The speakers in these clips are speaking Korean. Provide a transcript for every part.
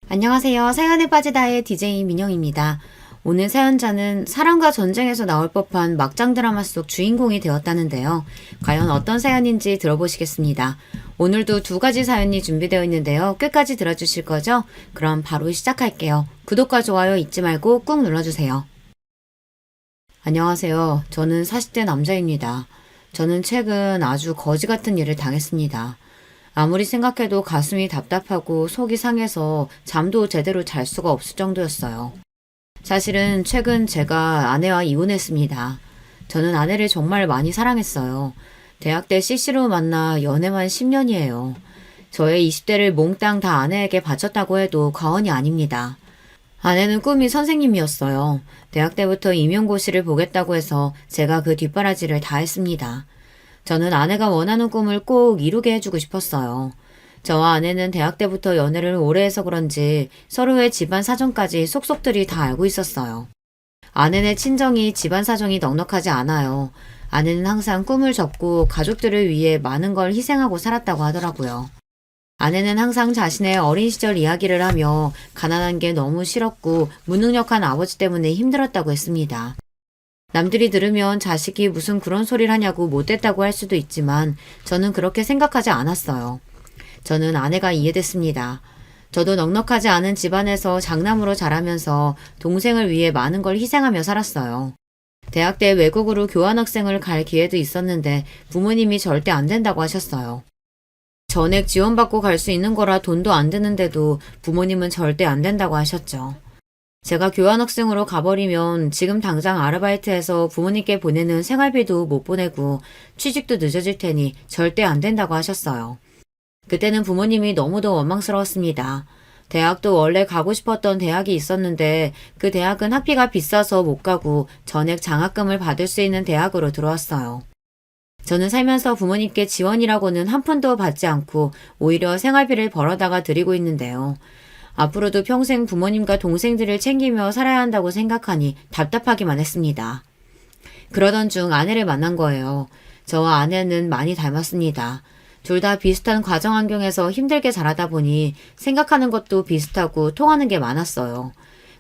안녕하세요. 사연에 빠지다의 DJ 민영입니다. 오늘 사연자는 사랑과 전쟁에서 나올 법한 막장 드라마 속 주인공이 되었다는데요. 과연 어떤 사연인지 들어보시겠습니다. 오늘도 두 가지 사연이 준비되어 있는데요. 끝까지 들어주실 거죠? 그럼 바로 시작할게요. 구독과 좋아요 잊지 말고 꾹 눌러주세요. 안녕하세요. 저는 40대 남자입니다. 저는 최근 아주 거지 같은 일을 당했습니다. 아무리 생각해도 가슴이 답답하고 속이 상해서 잠도 제대로 잘 수가 없을 정도였어요. 사실은 최근 제가 아내와 이혼했습니다. 저는 아내를 정말 많이 사랑했어요. 대학 때 CC로 만나 연애만 10년이에요. 저의 20대를 몽땅 다 아내에게 바쳤다고 해도 과언이 아닙니다. 아내는 꿈이 선생님이었어요. 대학 때부터 임용고시를 보겠다고 해서 제가 그 뒷바라지를 다 했습니다. 저는 아내가 원하는 꿈을 꼭 이루게 해주고 싶었어요. 저와 아내는 대학 때부터 연애를 오래 해서 그런지 서로의 집안 사정까지 속속들이 다 알고 있었어요. 아내네 친정이 집안 사정이 넉넉하지 않아요. 아내는 항상 꿈을 접고 가족들을 위해 많은 걸 희생하고 살았다고 하더라고요. 아내는 항상 자신의 어린 시절 이야기를 하며 가난한 게 너무 싫었고 무능력한 아버지 때문에 힘들었다고 했습니다. 남들이 들으면 자식이 무슨 그런 소리를 하냐고 못됐다고 할 수도 있지만 저는 그렇게 생각하지 않았어요. 저는 아내가 이해됐습니다. 저도 넉넉하지 않은 집안에서 장남으로 자라면서 동생을 위해 많은 걸 희생하며 살았어요. 대학 때 외국으로 교환학생을 갈 기회도 있었는데 부모님이 절대 안 된다고 하셨어요. 전액 지원받고 갈 수 있는 거라 돈도 안 드는데도 부모님은 절대 안 된다고 하셨죠. 제가 교환학생으로 가버리면 지금 당장 아르바이트해서 부모님께 보내는 생활비도 못 보내고 취직도 늦어질 테니 절대 안 된다고 하셨어요. 그때는 부모님이 너무도 원망스러웠습니다. 대학도 원래 가고 싶었던 대학이 있었는데 그 대학은 학비가 비싸서 못 가고 전액 장학금을 받을 수 있는 대학으로 들어왔어요. 저는 살면서 부모님께 지원이라고는 한 푼도 받지 않고 오히려 생활비를 벌어다가 드리고 있는데요. 앞으로도 평생 부모님과 동생들을 챙기며 살아야 한다고 생각하니 답답하기만 했습니다. 그러던 중 아내를 만난 거예요. 저와 아내는 많이 닮았습니다. 둘 다 비슷한 가정 환경에서 힘들게 자라다 보니 생각하는 것도 비슷하고 통하는 게 많았어요.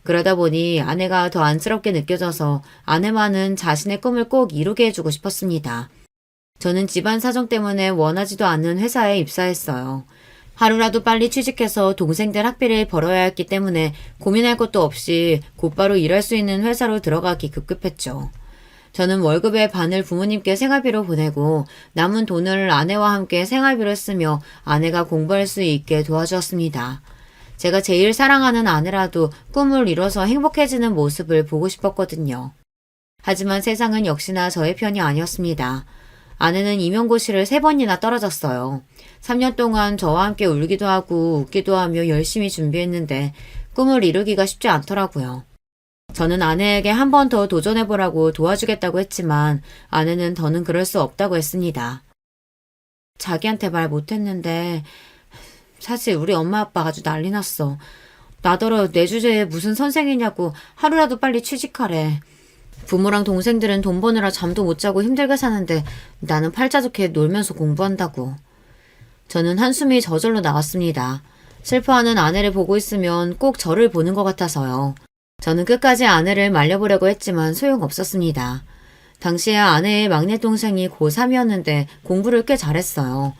그러다 보니 아내가 더 안쓰럽게 느껴져서 아내만은 자신의 꿈을 꼭 이루게 해주고 싶었습니다. 저는 집안 사정 때문에 원하지도 않는 회사에 입사했어요. 하루라도 빨리 취직해서 동생들 학비를 벌어야 했기 때문에 고민할 것도 없이 곧바로 일할 수 있는 회사로 들어가기 급급했죠. 저는 월급의 반을 부모님께 생활비로 보내고 남은 돈을 아내와 함께 생활비로 쓰며 아내가 공부할 수 있게 도와주었습니다. 제가 제일 사랑하는 아내라도 꿈을 이뤄서 행복해지는 모습을 보고 싶었거든요. 하지만 세상은 역시나 저의 편이 아니었습니다. 아내는 임용고시를 3번이나 떨어졌어요. 3년 동안 저와 함께 울기도 하고 웃기도 하며 열심히 준비했는데 꿈을 이루기가 쉽지 않더라고요. 저는 아내에게 한 번 더 도전해보라고 도와주겠다고 했지만 아내는 더는 그럴 수 없다고 했습니다. 자기한테 말 못했는데 사실 우리 엄마 아빠가 아주 난리 났어. 나더러 내 주제에 무슨 선생이냐고 하루라도 빨리 취직하래. 부모랑 동생들은 돈 버느라 잠도 못 자고 힘들게 사는데 나는 팔자 좋게 놀면서 공부한다고. 저는 한숨이 저절로 나왔습니다. 슬퍼하는 아내를 보고 있으면 꼭 저를 보는 것 같아서요. 저는 끝까지 아내를 말려보려고 했지만 소용없었습니다. 당시에 아내의 막내 동생이 고3이었는데 공부를 꽤 잘했어요.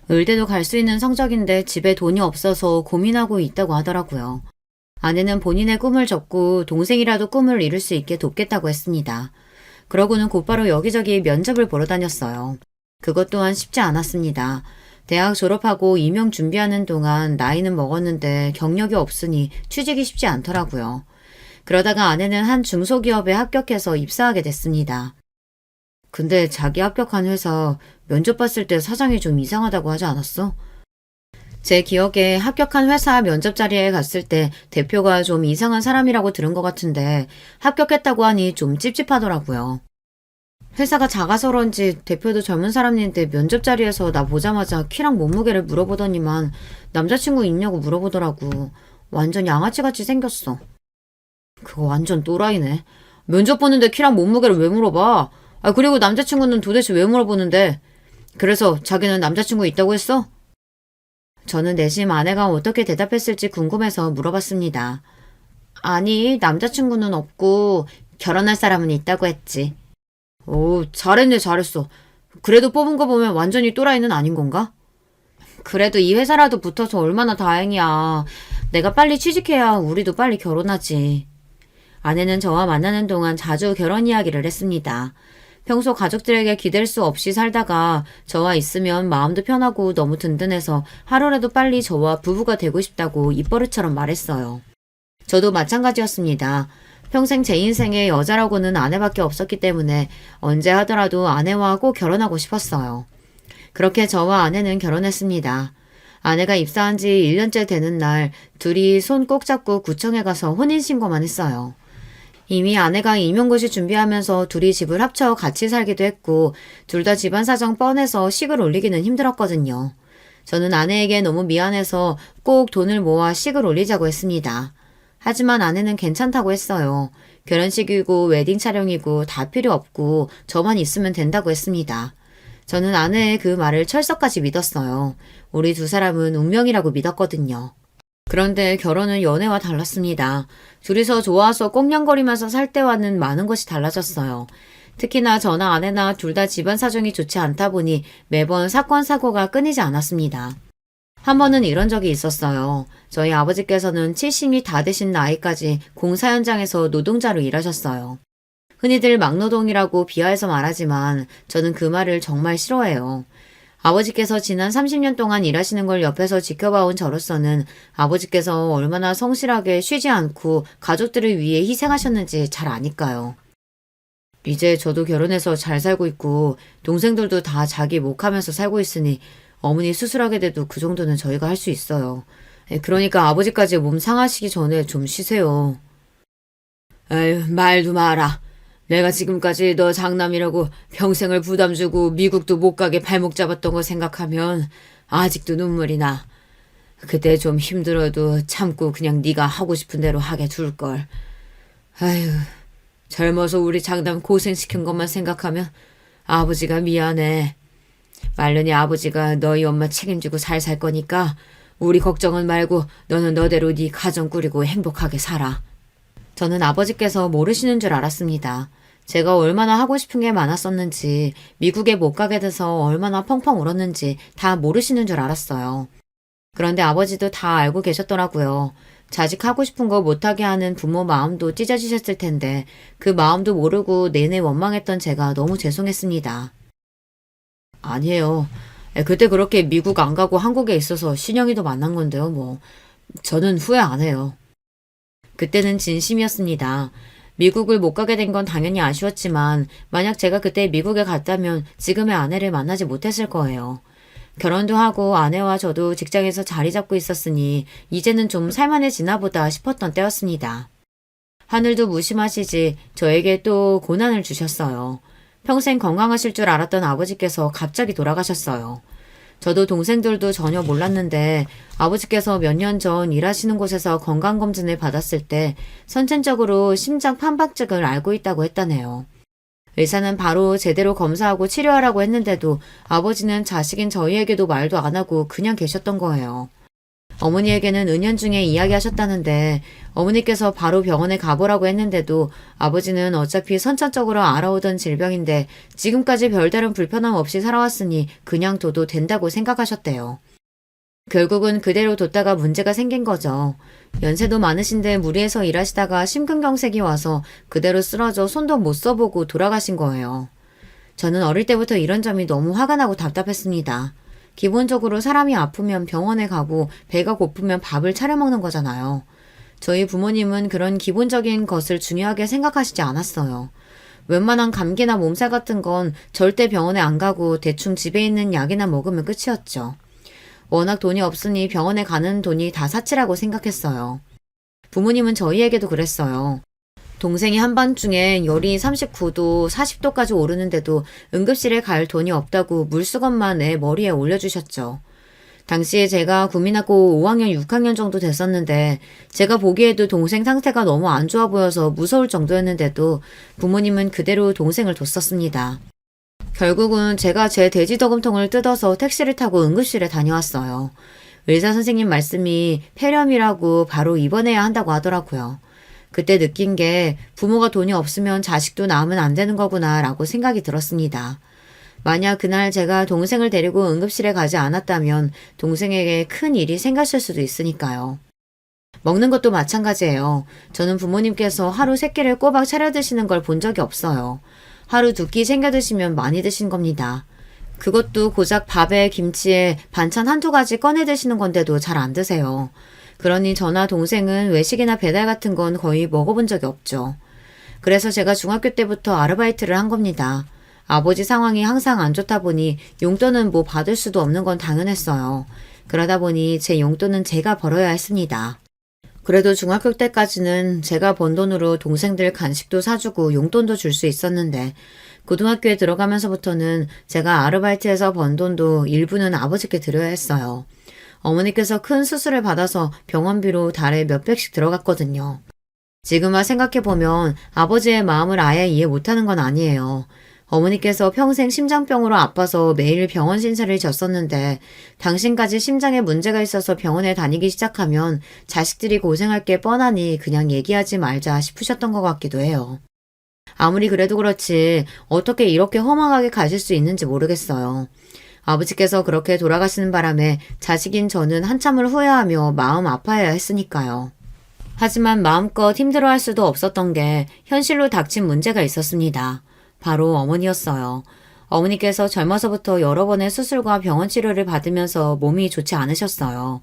의대도 갈 수 있는 성적인데 집에 돈이 없어서 고민하고 있다고 하더라고요. 아내는 본인의 꿈을 접고 동생이라도 꿈을 이룰 수 있게 돕겠다고 했습니다. 그러고는 곧바로 여기저기 면접을 보러 다녔어요. 그것 또한 쉽지 않았습니다. 대학 졸업하고 임용 준비하는 동안 나이는 먹었는데 경력이 없으니 취직이 쉽지 않더라고요. 그러다가 아내는 한 중소기업에 합격해서 입사하게 됐습니다. 근데 자기 합격한 회사 면접 봤을 때 사장이 좀 이상하다고 하지 않았어? 제 기억에 합격한 회사 면접 자리에 갔을 때 대표가 좀 이상한 사람이라고 들은 것 같은데 합격했다고 하니 좀 찝찝하더라고요. 회사가 작아서 그런지 대표도 젊은 사람인데 면접 자리에서 나 보자마자 키랑 몸무게를 물어보더니만 남자친구 있냐고 물어보더라고. 완전 양아치같이 생겼어. 그거 완전 또라이네. 면접 보는데 키랑 몸무게를 왜 물어봐? 그리고 남자친구는 도대체 왜 물어보는데? 그래서 자기는 남자친구 있다고 했어? 저는 내심 아내가 어떻게 대답했을지 궁금해서 물어봤습니다. 아니, 남자친구는 없고 결혼할 사람은 있다고 했지. 오, 잘했네, 잘했어. 그래도 뽑은 거 보면 완전히 또라이는 아닌 건가? 그래도 이 회사라도 붙어서 얼마나 다행이야. 내가 빨리 취직해야 우리도 빨리 결혼하지. 아내는 저와 만나는 동안 자주 결혼 이야기를 했습니다. 평소 가족들에게 기댈 수 없이 살다가 저와 있으면 마음도 편하고 너무 든든해서 하루라도 빨리 저와 부부가 되고 싶다고 입버릇처럼 말했어요. 저도 마찬가지였습니다. 평생 제 인생에 여자라고는 아내밖에 없었기 때문에 언제 하더라도 아내와 꼭 결혼하고 싶었어요. 그렇게 저와 아내는 결혼했습니다. 아내가 입사한 지 1년째 되는 날 둘이 손 꼭 잡고 구청에 가서 혼인신고만 했어요. 이미 아내가 임용고시 준비하면서 둘이 집을 합쳐 같이 살기도 했고 둘 다 집안 사정 뻔해서 식을 올리기는 힘들었거든요. 저는 아내에게 너무 미안해서 꼭 돈을 모아 식을 올리자고 했습니다. 하지만 아내는 괜찮다고 했어요. 결혼식이고 웨딩 촬영이고 다 필요 없고 저만 있으면 된다고 했습니다. 저는 아내의 그 말을 철석까지 믿었어요. 우리 두 사람은 운명이라고 믿었거든요. 그런데 결혼은 연애와 달랐습니다. 둘이서 좋아서 꽁냥거리면서 살 때와는 많은 것이 달라졌어요. 특히나 저나 아내나 둘 다 집안 사정이 좋지 않다 보니 매번 사건 사고가 끊이지 않았습니다. 한 번은 이런 적이 있었어요. 저희 아버지께서는 70이 다 되신 나이까지 공사 현장에서 노동자로 일하셨어요. 흔히들 막노동이라고 비하해서 말하지만 저는 그 말을 정말 싫어해요. 아버지께서 지난 30년 동안 일하시는 걸 옆에서 지켜봐온 저로서는 아버지께서 얼마나 성실하게 쉬지 않고 가족들을 위해 희생하셨는지 잘 아니까요. 이제 저도 결혼해서 잘 살고 있고 동생들도 다 자기 목하면서 살고 있으니 어머니 수술하게 돼도 그 정도는 저희가 할 수 있어요. 그러니까 아버지까지 몸 상하시기 전에 좀 쉬세요. 에휴, 말도 마라. 내가 지금까지 너 장남이라고 평생을 부담 주고 미국도 못 가게 발목 잡았던 거 생각하면 아직도 눈물이 나. 그때 좀 힘들어도 참고 그냥 네가 하고 싶은 대로 하게 둘걸. 아휴, 젊어서 우리 장남 고생시킨 것만 생각하면 아버지가 미안해. 말년이 아버지가 너희 엄마 책임지고 잘 살 거니까 우리 걱정은 말고 너는 너대로 네 가정 꾸리고 행복하게 살아. 저는 아버지께서 모르시는 줄 알았습니다. 제가 얼마나 하고 싶은 게 많았었는지, 미국에 못 가게 돼서 얼마나 펑펑 울었는지 다 모르시는 줄 알았어요. 그런데 아버지도 다 알고 계셨더라고요. 자식 하고 싶은 거 못하게 하는 부모 마음도 찢어지셨을 텐데 그 마음도 모르고 내내 원망했던 제가 너무 죄송했습니다. 아니에요. 그때 그렇게 미국 안 가고 한국에 있어서 신영이도 만난 건데요, 뭐. 저는 후회 안 해요. 그때는 진심이었습니다. 미국을 못 가게 된 건 당연히 아쉬웠지만 만약 제가 그때 미국에 갔다면 지금의 아내를 만나지 못했을 거예요. 결혼도 하고 아내와 저도 직장에서 자리 잡고 있었으니 이제는 좀 살만해지나 보다 싶었던 때였습니다. 하늘도 무심하시지 저에게 또 고난을 주셨어요. 평생 건강하실 줄 알았던 아버지께서 갑자기 돌아가셨어요. 저도 동생들도 전혀 몰랐는데 아버지께서 몇 년 전 일하시는 곳에서 건강검진을 받았을 때 선천적으로 심장 판박증을 앓고 있다고 했다네요. 의사는 바로 제대로 검사하고 치료하라고 했는데도 아버지는 자식인 저희에게도 말도 안 하고 그냥 계셨던 거예요. 어머니에게는 은연중에 이야기하셨다는데 어머니께서 바로 병원에 가보라고 했는데도 아버지는 어차피 선천적으로 알아오던 질병인데 지금까지 별다른 불편함 없이 살아왔으니 그냥 둬도 된다고 생각하셨대요. 결국은 그대로 뒀다가 문제가 생긴 거죠. 연세도 많으신데 무리해서 일하시다가 심근경색이 와서 그대로 쓰러져 손도 못 써보고 돌아가신 거예요. 저는 어릴 때부터 이런 점이 너무 화가 나고 답답했습니다. 기본적으로 사람이 아프면 병원에 가고 배가 고프면 밥을 차려 먹는 거잖아요. 저희 부모님은 그런 기본적인 것을 중요하게 생각하시지 않았어요. 웬만한 감기나 몸살 같은 건 절대 병원에 안 가고 대충 집에 있는 약이나 먹으면 끝이었죠. 워낙 돈이 없으니 병원에 가는 돈이 다 사치라고 생각했어요. 부모님은 저희에게도 그랬어요. 동생이 한밤중에 열이 39도, 40도까지 오르는데도 응급실에 갈 돈이 없다고 물수건만 애 머리에 올려주셨죠. 당시에 제가 국민학교 5학년, 6학년 정도 됐었는데 제가 보기에도 동생 상태가 너무 안 좋아 보여서 무서울 정도였는데도 부모님은 그대로 동생을 뒀었습니다. 결국은 제가 제 돼지저금통을 뜯어서 택시를 타고 응급실에 다녀왔어요. 의사 선생님 말씀이 폐렴이라고 바로 입원해야 한다고 하더라고요. 그때 느낀 게 부모가 돈이 없으면 자식도 낳으면 안 되는 거구나 라고 생각이 들었습니다. 만약 그날 제가 동생을 데리고 응급실에 가지 않았다면 동생에게 큰 일이 생겼을 수도 있으니까요. 먹는 것도 마찬가지예요. 저는 부모님께서 하루 3끼를 꼬박 차려 드시는 걸 본 적이 없어요. 하루 2끼 챙겨 드시면 많이 드신 겁니다. 그것도 고작 밥에 김치에 반찬 한두 가지 꺼내 드시는 건데도 잘 안 드세요. 그러니 저나 동생은 외식이나 배달 같은 건 거의 먹어본 적이 없죠. 그래서 제가 중학교 때부터 아르바이트를 한 겁니다. 아버지 상황이 항상 안 좋다 보니 용돈은 뭐 받을 수도 없는 건 당연했어요. 그러다 보니 제 용돈은 제가 벌어야 했습니다. 그래도 중학교 때까지는 제가 번 돈으로 동생들 간식도 사주고 용돈도 줄 수 있었는데 고등학교에 들어가면서부터는 제가 아르바이트해서 번 돈도 일부는 아버지께 드려야 했어요. 어머니께서 큰 수술을 받아서 병원비로 달에 몇백씩 들어갔거든요. 지금만 생각해보면 아버지의 마음을 아예 이해 못하는 건 아니에요. 어머니께서 평생 심장병으로 아파서 매일 병원 신세를 졌었는데 당신까지 심장에 문제가 있어서 병원에 다니기 시작하면 자식들이 고생할 게 뻔하니 그냥 얘기하지 말자 싶으셨던 것 같기도 해요. 아무리 그래도 그렇지 어떻게 이렇게 허망하게 가실 수 있는지 모르겠어요. 아버지께서 그렇게 돌아가시는 바람에 자식인 저는 한참을 후회하며 마음 아파해야 했으니까요. 하지만 마음껏 힘들어할 수도 없었던 게 현실로 닥친 문제가 있었습니다. 바로 어머니였어요. 어머니께서 젊어서부터 여러 번의 수술과 병원 치료를 받으면서 몸이 좋지 않으셨어요.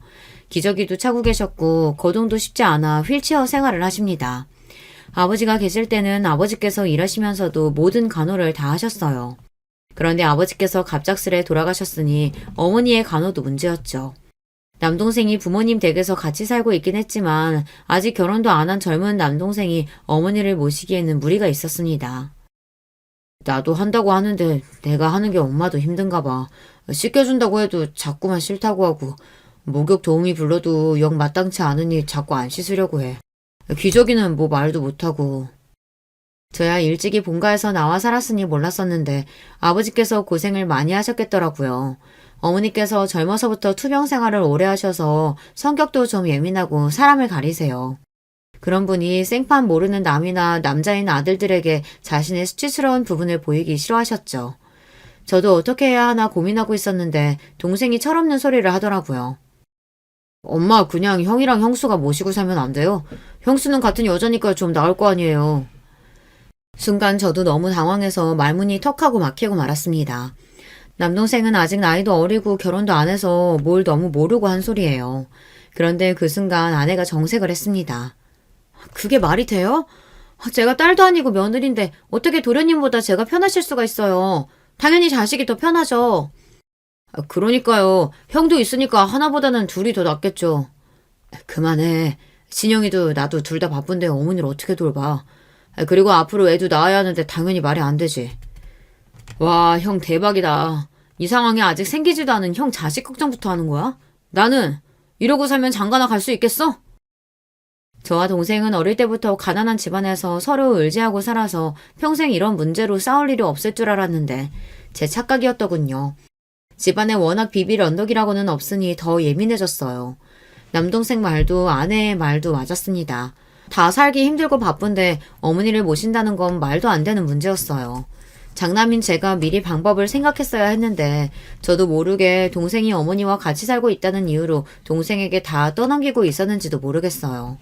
기저귀도 차고 계셨고 거동도 쉽지 않아 휠체어 생활을 하십니다. 아버지가 계실 때는 아버지께서 일하시면서도 모든 간호를 다 하셨어요. 그런데 아버지께서 갑작스레 돌아가셨으니 어머니의 간호도 문제였죠. 남동생이 부모님 댁에서 같이 살고 있긴 했지만 아직 결혼도 안 한 젊은 남동생이 어머니를 모시기에는 무리가 있었습니다. 나도 한다고 하는데 내가 하는 게 엄마도 힘든가 봐. 씻겨준다고 해도 자꾸만 싫다고 하고 목욕 도우미 불러도 영 마땅치 않으니 자꾸 안 씻으려고 해. 기저귀는 뭐 말도 못하고. 저야 일찍이 본가에서 나와 살았으니 몰랐었는데 아버지께서 고생을 많이 하셨겠더라고요. 어머니께서 젊어서부터 투병 생활을 오래 하셔서 성격도 좀 예민하고 사람을 가리세요. 그런 분이 생판 모르는 남이나 남자인 아들들에게 자신의 수치스러운 부분을 보이기 싫어하셨죠. 저도 어떻게 해야 하나 고민하고 있었는데 동생이 철없는 소리를 하더라고요. 엄마 그냥 형이랑 형수가 모시고 살면 안 돼요? 형수는 같은 여자니까 좀 나을 거 아니에요. 순간 저도 너무 당황해서 말문이 턱하고 막히고 말았습니다. 남동생은 아직 나이도 어리고 결혼도 안 해서 뭘 너무 모르고 한 소리예요. 그런데 그 순간 아내가 정색을 했습니다. 그게 말이 돼요? 제가 딸도 아니고 며느리인데 어떻게 도련님보다 제가 편하실 수가 있어요. 당연히 자식이 더 편하죠. 그러니까요. 형도 있으니까 하나보다는 둘이 더 낫겠죠. 그만해. 진영이도 나도 둘 다 바쁜데 어머니를 어떻게 돌봐. 그리고 앞으로 애도 낳아야 하는데 당연히 말이 안 되지. 와, 형 대박이다. 이 상황에 아직 생기지도 않은 형 자식 걱정부터 하는 거야? 나는 이러고 살면 장가나 갈 수 있겠어? 저와 동생은 어릴 때부터 가난한 집안에서 서로 의지하고 살아서 평생 이런 문제로 싸울 일이 없을 줄 알았는데 제 착각이었더군요. 집안에 워낙 비빌 언덕이라고는 없으니 더 예민해졌어요. 남동생 말도 아내의 말도 맞았습니다. 다 살기 힘들고 바쁜데 어머니를 모신다는 건 말도 안 되는 문제였어요. 장남인 제가 미리 방법을 생각했어야 했는데 저도 모르게 동생이 어머니와 같이 살고 있다는 이유로 동생에게 다 떠넘기고 있었는지도 모르겠어요.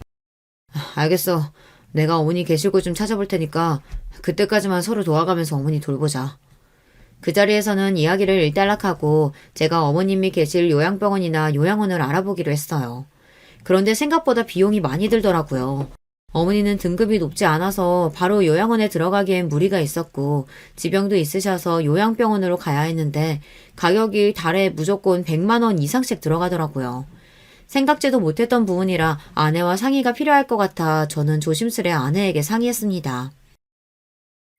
알겠어. 내가 어머니 계실 곳 좀 찾아볼 테니까 그때까지만 서로 도와가면서 어머니 돌보자. 그 자리에서는 이야기를 일단락하고 제가 어머님이 계실 요양병원이나 요양원을 알아보기로 했어요. 그런데 생각보다 비용이 많이 들더라고요. 어머니는 등급이 높지 않아서 바로 요양원에 들어가기엔 무리가 있었고 지병도 있으셔서 요양병원으로 가야 했는데 가격이 달에 무조건 100만 원 이상씩 들어가더라고요. 생각지도 못했던 부분이라 아내와 상의가 필요할 것 같아 저는 조심스레 아내에게 상의했습니다.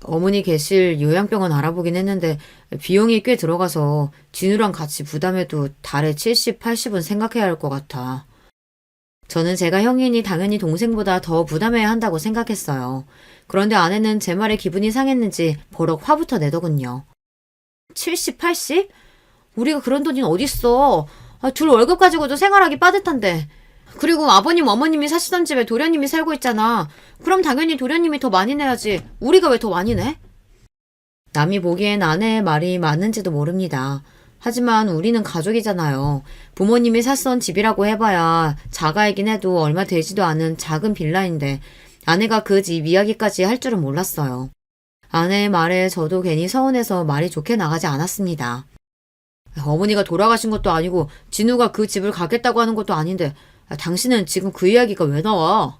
어머니 계실 요양병원 알아보긴 했는데 비용이 꽤 들어가서 진우랑 같이 부담해도 달에 70, 80은 생각해야 할 것 같아. 저는 제가 형이니 당연히 동생보다 더 부담해야 한다고 생각했어요. 그런데 아내는 제 말에 기분이 상했는지 버럭 화부터 내더군요. 70, 80? 우리가 그런 돈이 어딨어. 둘 월급 가지고도 생활하기 빠듯한데. 그리고 아버님, 어머님이 사시던 집에 도련님이 살고 있잖아. 그럼 당연히 도련님이 더 많이 내야지. 우리가 왜 더 많이 내? 남이 보기엔 아내의 말이 맞는지도 모릅니다. 하지만 우리는 가족이잖아요. 부모님이 샀던 집이라고 해봐야 자가이긴 해도 얼마 되지도 않은 작은 빌라인데 아내가 그 집 이야기까지 할 줄은 몰랐어요. 아내의 말에 저도 괜히 서운해서 말이 좋게 나가지 않았습니다. 어머니가 돌아가신 것도 아니고 진우가 그 집을 가겠다고 하는 것도 아닌데 당신은 지금 그 이야기가 왜 나와?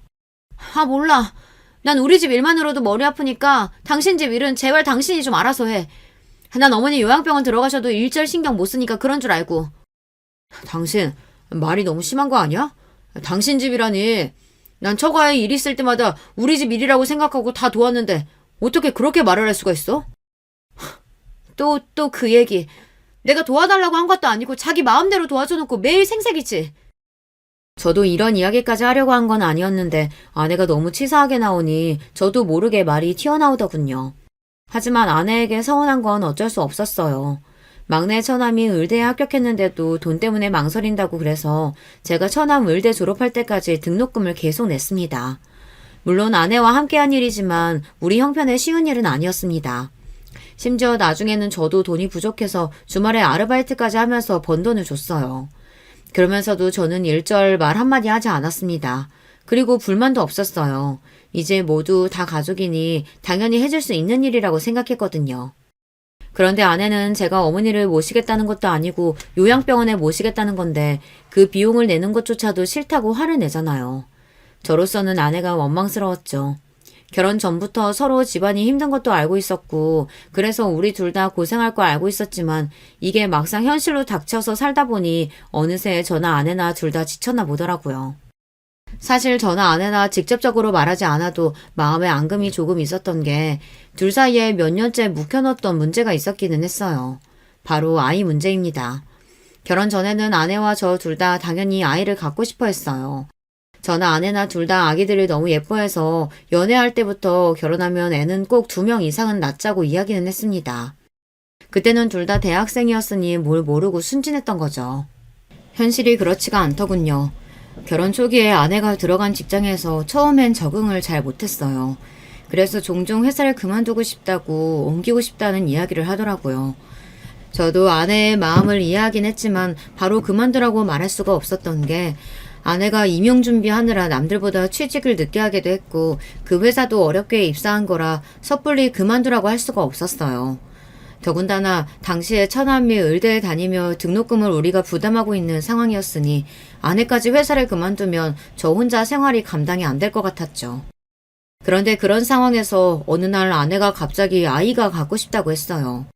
몰라. 난 우리 집 일만으로도 머리 아프니까 당신 집 일은 제발 당신이 좀 알아서 해. 난 어머니 요양병원 들어가셔도 일절 신경 못 쓰니까 그런 줄 알고. 당신 말이 너무 심한 거 아니야? 당신 집이라니. 난 처가에 일 있을 때마다 우리 집 일이라고 생각하고 다 도왔는데 어떻게 그렇게 말을 할 수가 있어? 또 그 얘기. 내가 도와달라고 한 것도 아니고 자기 마음대로 도와줘놓고 매일 생색이지. 저도 이런 이야기까지 하려고 한 건 아니었는데 아내가 너무 치사하게 나오니 저도 모르게 말이 튀어나오더군요. 하지만 아내에게 서운한 건 어쩔 수 없었어요. 막내 처남이 의대에 합격했는데도 돈 때문에 망설인다고 그래서 제가 처남 의대 졸업할 때까지 등록금을 계속 냈습니다. 물론 아내와 함께한 일이지만 우리 형편에 쉬운 일은 아니었습니다. 심지어 나중에는 저도 돈이 부족해서 주말에 아르바이트까지 하면서 번 돈을 줬어요. 그러면서도 저는 일절 말 한마디 하지 않았습니다. 그리고 불만도 없었어요. 이제 모두 다 가족이니 당연히 해줄 수 있는 일이라고 생각했거든요. 그런데 아내는 제가 어머니를 모시겠다는 것도 아니고 요양병원에 모시겠다는 건데 그 비용을 내는 것조차도 싫다고 화를 내잖아요. 저로서는 아내가 원망스러웠죠. 결혼 전부터 서로 집안이 힘든 것도 알고 있었고 그래서 우리 둘 다 고생할 거 알고 있었지만 이게 막상 현실로 닥쳐서 살다 보니 어느새 저나 아내나 둘 다 지쳤나 보더라고요. 사실 저나 아내나 직접적으로 말하지 않아도 마음에 앙금이 조금 있었던 게 둘 사이에 몇 년째 묵혀놓던 문제가 있었기는 했어요. 바로 아이 문제입니다. 결혼 전에는 아내와 저 둘 다 당연히 아이를 갖고 싶어 했어요. 저나 아내나 둘 다 아기들을 너무 예뻐해서 연애할 때부터 결혼하면 애는 꼭 2명 이상은 낳자고 이야기는 했습니다. 그때는 둘 다 대학생이었으니 뭘 모르고 순진했던 거죠. 현실이 그렇지가 않더군요. 결혼 초기에 아내가 들어간 직장에서 처음엔 적응을 잘 못했어요. 그래서 종종 회사를 그만두고 싶다고 옮기고 싶다는 이야기를 하더라고요. 저도 아내의 마음을 이해하긴 했지만 바로 그만두라고 말할 수가 없었던 게 아내가 임용 준비하느라 남들보다 취직을 늦게 하기도 했고 그 회사도 어렵게 입사한 거라 섣불리 그만두라고 할 수가 없었어요. 더군다나 당시에 처남이 의대에 다니며 등록금을 우리가 부담하고 있는 상황이었으니 아내까지 회사를 그만두면 저 혼자 생활이 감당이 안 될 것 같았죠. 그런데 그런 상황에서 어느 날 아내가 갑자기 아이가 갖고 싶다고 했어요.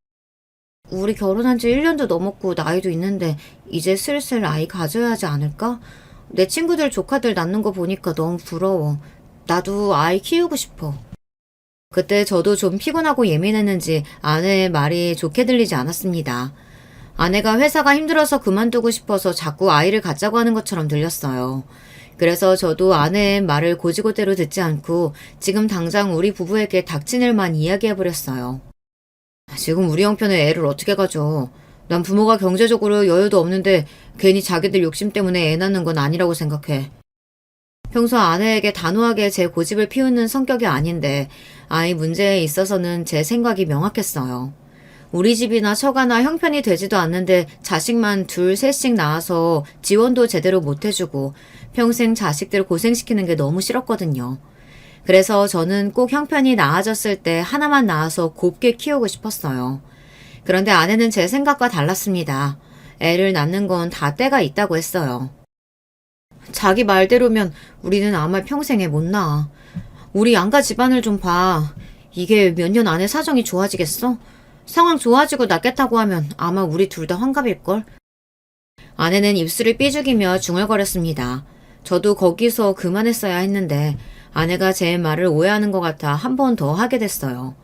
우리 결혼한 지 1년도 넘었고 나이도 있는데 이제 슬슬 아이 가져야 하지 않을까? 내 친구들 조카들 낳는 거 보니까 너무 부러워. 나도 아이 키우고 싶어. 그때 저도 좀 피곤하고 예민했는지 아내의 말이 좋게 들리지 않았습니다. 아내가 회사가 힘들어서 그만두고 싶어서 자꾸 아이를 갖자고 하는 것처럼 들렸어요. 그래서 저도 아내의 말을 고지고대로 듣지 않고 지금 당장 우리 부부에게 닥친 일만 이야기해버렸어요. 지금 우리 형편에 애를 어떻게 가져? 난 부모가 경제적으로 여유도 없는데 괜히 자기들 욕심 때문에 애 낳는 건 아니라고 생각해. 평소 아내에게 단호하게 제 고집을 피우는 성격이 아닌데 아이 문제에 있어서는 제 생각이 명확했어요. 우리 집이나 처가나 형편이 되지도 않는데 자식만 둘, 셋씩 낳아서 지원도 제대로 못 해주고 평생 자식들 고생시키는 게 너무 싫었거든요. 그래서 저는 꼭 형편이 나아졌을 때 하나만 낳아서 곱게 키우고 싶었어요. 그런데 아내는 제 생각과 달랐습니다. 애를 낳는 건 다 때가 있다고 했어요. 자기 말대로면 우리는 아마 평생에 못 낳아. 우리 양가 집안을 좀 봐. 이게 몇 년 안에 사정이 좋아지겠어? 상황 좋아지고 낫겠다고 하면 아마 우리 둘 다 환갑일걸? 아내는 입술을 삐죽이며 중얼거렸습니다. 저도 거기서 그만했어야 했는데 아내가 제 말을 오해하는 것 같아 한 번 더 하게 됐어요.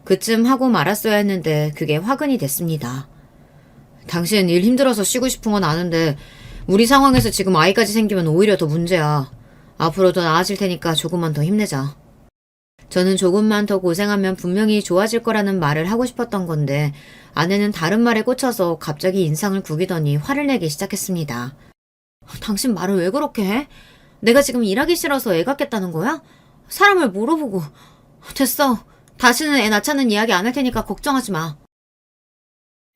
그쯤 하고 말았어야 했는데 그게 화근이 됐습니다. 당신 일 힘들어서 쉬고 싶은 건 아는데 우리 상황에서 지금 아이까지 생기면 오히려 더 문제야. 앞으로 더 나아질 테니까 조금만 더 힘내자. 저는 조금만 더 고생하면 분명히 좋아질 거라는 말을 하고 싶었던 건데 아내는 다른 말에 꽂혀서 갑자기 인상을 구기더니 화를 내기 시작했습니다. 당신 말을 왜 그렇게 해? 내가 지금 일하기 싫어서 애 갖겠다는 거야? 사람을 물어보고. 됐어. 다시는 애 낳자는 이야기 안 할 테니까 걱정하지 마.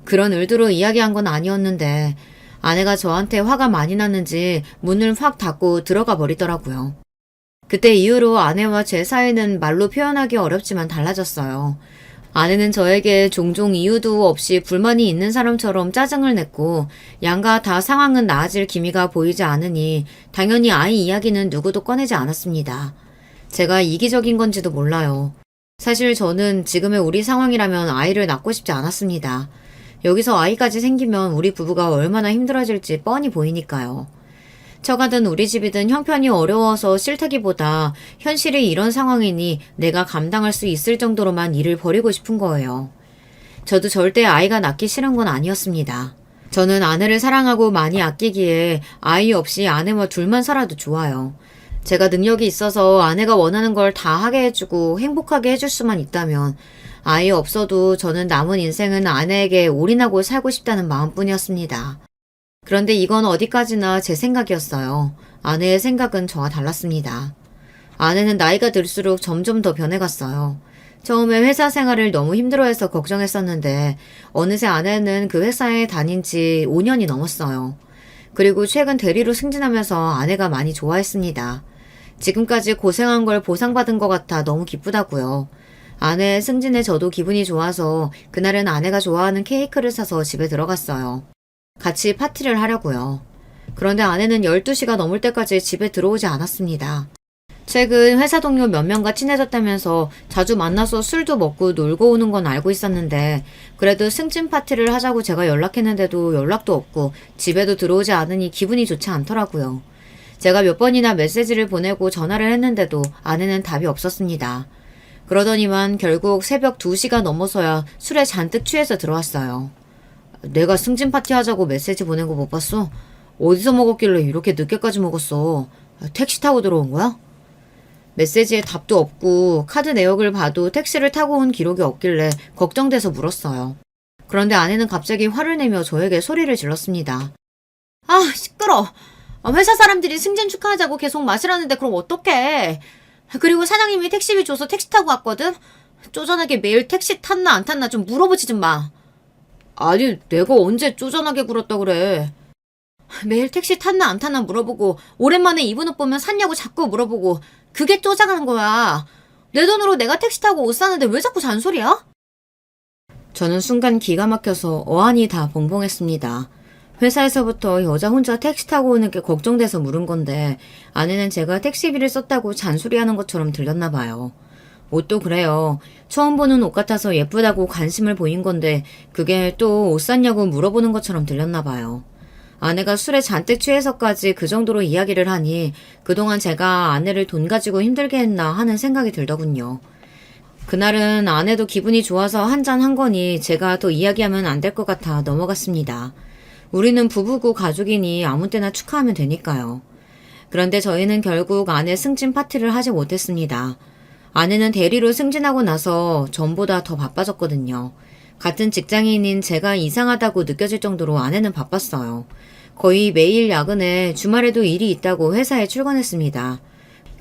그런 의도로 이야기한 건 아니었는데 아내가 저한테 화가 많이 났는지 문을 확 닫고 들어가 버리더라고요. 그때 이후로 아내와 제 사이는 말로 표현하기 어렵지만 달라졌어요. 아내는 저에게 종종 이유도 없이 불만이 있는 사람처럼 짜증을 냈고 양가 다 상황은 나아질 기미가 보이지 않으니 당연히 아이 이야기는 누구도 꺼내지 않았습니다. 제가 이기적인 건지도 몰라요. 사실 저는 지금의 우리 상황이라면 아이를 낳고 싶지 않았습니다. 여기서 아이까지 생기면 우리 부부가 얼마나 힘들어질지 뻔히 보이니까요. 처가든 우리 집이든 형편이 어려워서 싫다기보다 현실이 이런 상황이니 내가 감당할 수 있을 정도로만 일을 벌이고 싶은 거예요. 저도 절대 아이가 낳기 싫은 건 아니었습니다. 저는 아내를 사랑하고 많이 아끼기에 아이 없이 아내와 둘만 살아도 좋아요. 제가 능력이 있어서 아내가 원하는 걸 다 하게 해주고 행복하게 해줄 수만 있다면 아이 없어도 저는 남은 인생은 아내에게 올인하고 살고 싶다는 마음뿐이었습니다. 그런데 이건 어디까지나 제 생각이었어요. 아내의 생각은 저와 달랐습니다. 아내는 나이가 들수록 점점 더 변해갔어요. 처음에 회사 생활을 너무 힘들어해서 걱정했었는데 어느새 아내는 그 회사에 다닌 지 5년이 넘었어요. 그리고 최근 대리로 승진하면서 아내가 많이 좋아했습니다. 지금까지 고생한 걸 보상받은 것 같아 너무 기쁘다고요. 아내의 승진에 저도 기분이 좋아서 그날은 아내가 좋아하는 케이크를 사서 집에 들어갔어요. 같이 파티를 하려고요. 그런데 아내는 12시가 넘을 때까지 집에 들어오지 않았습니다. 최근 회사 동료 몇 명과 친해졌다면서 자주 만나서 술도 먹고 놀고 오는 건 알고 있었는데 그래도 승진 파티를 하자고 제가 연락했는데도 연락도 없고 집에도 들어오지 않으니 기분이 좋지 않더라고요. 제가 몇 번이나 메시지를 보내고 전화를 했는데도 아내는 답이 없었습니다. 그러더니만 결국 새벽 2시가 넘어서야 술에 잔뜩 취해서 들어왔어요. 내가 승진 파티 하자고 메시지 보낸 거 못 봤어? 어디서 먹었길래 이렇게 늦게까지 먹었어? 택시 타고 들어온 거야? 메시지에 답도 없고 카드 내역을 봐도 택시를 타고 온 기록이 없길래 걱정돼서 물었어요. 그런데 아내는 갑자기 화를 내며 저에게 소리를 질렀습니다. 아, 시끄러. 회사 사람들이 승진 축하하자고 계속 마시라는데 그럼 어떡해. 그리고 사장님이 택시비 줘서 택시 타고 왔거든? 쪼잔하게 매일 택시 탔나 안 탔나 좀 물어보지 좀 마. 아니, 내가 언제 쪼잔하게 굴었다 그래. 매일 택시 탔나 안 탔나 물어보고 오랜만에 입은 옷 보면 샀냐고 자꾸 물어보고 그게 쪼잔한 거야. 내 돈으로 내가 택시 타고 옷 사는데 왜 자꾸 잔소리야? 저는 순간 기가 막혀서 어안이 다 벙벙했습니다. 회사에서부터 여자 혼자 택시 타고 오는 게 걱정돼서 물은 건데 아내는 제가 택시비를 썼다고 잔소리하는 것처럼 들렸나 봐요. 옷도 그래요. 처음 보는 옷 같아서 예쁘다고 관심을 보인 건데 그게 또 옷 샀냐고 물어보는 것처럼 들렸나 봐요. 아내가 술에 잔뜩 취해서까지 그 정도로 이야기를 하니 그동안 제가 아내를 돈 가지고 힘들게 했나 하는 생각이 들더군요. 그날은 아내도 기분이 좋아서 한잔 한 거니 제가 더 이야기하면 안 될 것 같아 넘어갔습니다. 우리는 부부고 가족이니 아무 때나 축하하면 되니까요. 그런데 저희는 결국 아내 승진 파티를 하지 못했습니다. 아내는 대리로 승진하고 나서 전보다 더 바빠졌거든요. 같은 직장인인 제가 이상하다고 느껴질 정도로 아내는 바빴어요. 거의 매일 야근에 주말에도 일이 있다고 회사에 출근했습니다.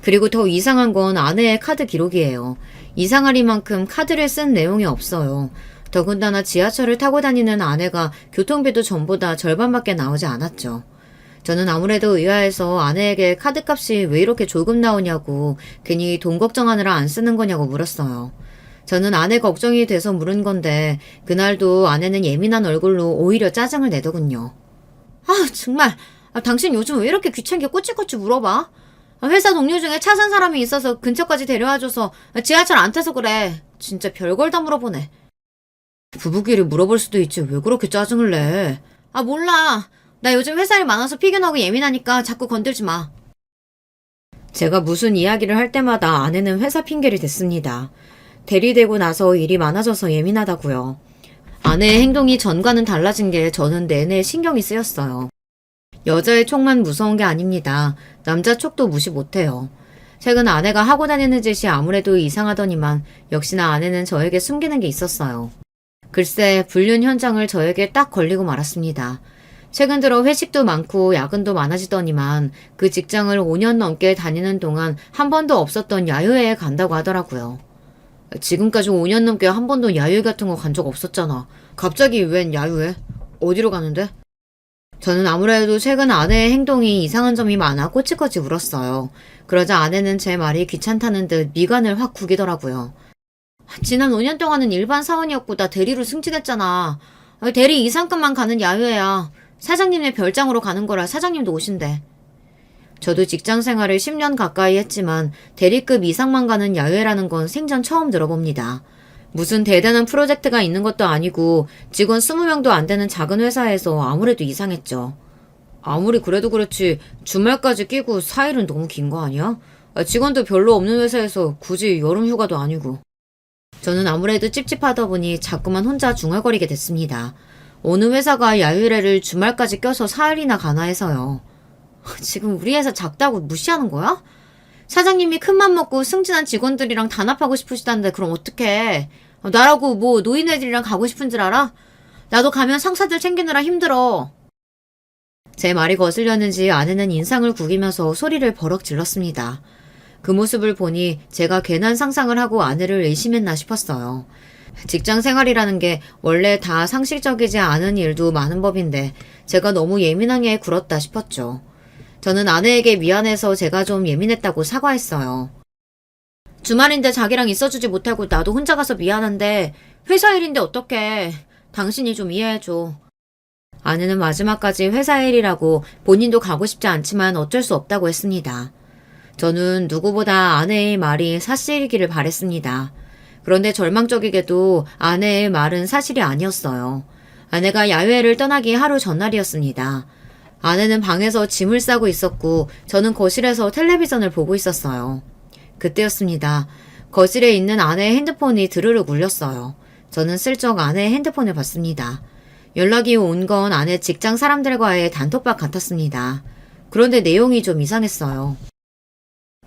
그리고 더 이상한 건 아내의 카드 기록이에요. 이상하리만큼 카드를 쓴 내용이 없어요. 더군다나 지하철을 타고 다니는 아내가 교통비도 전보다 절반밖에 나오지 않았죠. 저는 아무래도 의아해서 아내에게 카드값이 왜 이렇게 조금 나오냐고 괜히 돈 걱정하느라 안 쓰는 거냐고 물었어요. 저는 아내 걱정이 돼서 물은 건데 그날도 아내는 예민한 얼굴로 오히려 짜증을 내더군요. 아 정말 당신 요즘 왜 이렇게 귀찮게 꼬치꼬치 물어봐? 회사 동료 중에 차 산 사람이 있어서 근처까지 데려와줘서 지하철 안 타서 그래. 진짜 별걸 다 물어보네. 부부끼리 물어볼 수도 있지 왜 그렇게 짜증을 내? 아 몰라. 나 요즘 회사 일 많아서 피곤하고 예민하니까 자꾸 건들지 마. 제가 무슨 이야기를 할 때마다 아내는 회사 핑계를 댔습니다. 대리되고 나서 일이 많아져서 예민하다고요. 아내의 행동이 전과는 달라진 게 저는 내내 신경이 쓰였어요. 여자의 촉만 무서운 게 아닙니다. 남자 촉도 무시 못해요. 최근 아내가 하고 다니는 짓이 아무래도 이상하더니만 역시나 아내는 저에게 숨기는 게 있었어요. 글쎄, 불륜 현장을 저에게 딱 걸리고 말았습니다. 최근 들어 회식도 많고 야근도 많아지더니만 그 직장을 5년 넘게 다니는 동안 한 번도 없었던 야유회에 간다고 하더라고요. 지금까지 5년 넘게 한 번도 야유회 같은 거 간 적 없었잖아. 갑자기 웬 야유회? 어디로 가는데? 저는 아무래도 최근 아내의 행동이 이상한 점이 많아 꼬치꼬치 울었어요. 그러자 아내는 제 말이 귀찮다는 듯 미간을 확 구기더라고요. 지난 5년 동안은 일반 사원이었고 나 대리로 승진했잖아. 대리 이상급만 가는 야유회야. 사장님의 별장으로 가는 거라 사장님도 오신대. 저도 직장 생활을 10년 가까이 했지만 대리급 이상만 가는 야유회라는 건 생전 처음 들어봅니다. 무슨 대단한 프로젝트가 있는 것도 아니고 직원 20명도 안 되는 작은 회사에서 아무래도 이상했죠. 아무리 그래도 그렇지 주말까지 끼고 4일은 너무 긴 거 아니야? 직원도 별로 없는 회사에서 굳이 여름 휴가도 아니고. 저는 아무래도 찝찝하다 보니 자꾸만 혼자 중얼거리게 됐습니다. 어느 회사가 야유회를 주말까지 껴서 4일이나 가나 해서요. 지금 우리 회사 작다고 무시하는 거야? 사장님이 큰맘 먹고 승진한 직원들이랑 단합하고 싶으시다는데 그럼 어떡해. 나라고 뭐 노인네들이랑 가고 싶은 줄 알아? 나도 가면 상사들 챙기느라 힘들어. 제 말이 거슬렸는지 아내는 인상을 구기면서 소리를 버럭 질렀습니다. 그 모습을 보니 제가 괜한 상상을 하고 아내를 의심했나 싶었어요. 직장 생활이라는 게 원래 다 상식적이지 않은 일도 많은 법인데 제가 너무 예민하게 굴었다 싶었죠. 저는 아내에게 미안해서 제가 좀 예민했다고 사과했어요. 주말인데 자기랑 있어주지 못하고 나도 혼자 가서 미안한데 회사 일인데 어떡해. 당신이 좀 이해해줘. 아내는 마지막까지 회사 일이라고 본인도 가고 싶지 않지만 어쩔 수 없다고 했습니다. 저는 누구보다 아내의 말이 사실이기를 바랬습니다. 그런데 절망적이게도 아내의 말은 사실이 아니었어요. 아내가 야외를 떠나기 하루 전날이었습니다. 아내는 방에서 짐을 싸고 있었고 저는 거실에서 텔레비전을 보고 있었어요. 그때였습니다. 거실에 있는 아내의 핸드폰이 드르륵 울렸어요. 저는 슬쩍 아내의 핸드폰을 봤습니다. 연락이 온 건 아내 직장 사람들과의 단톡방 같았습니다. 그런데 내용이 좀 이상했어요.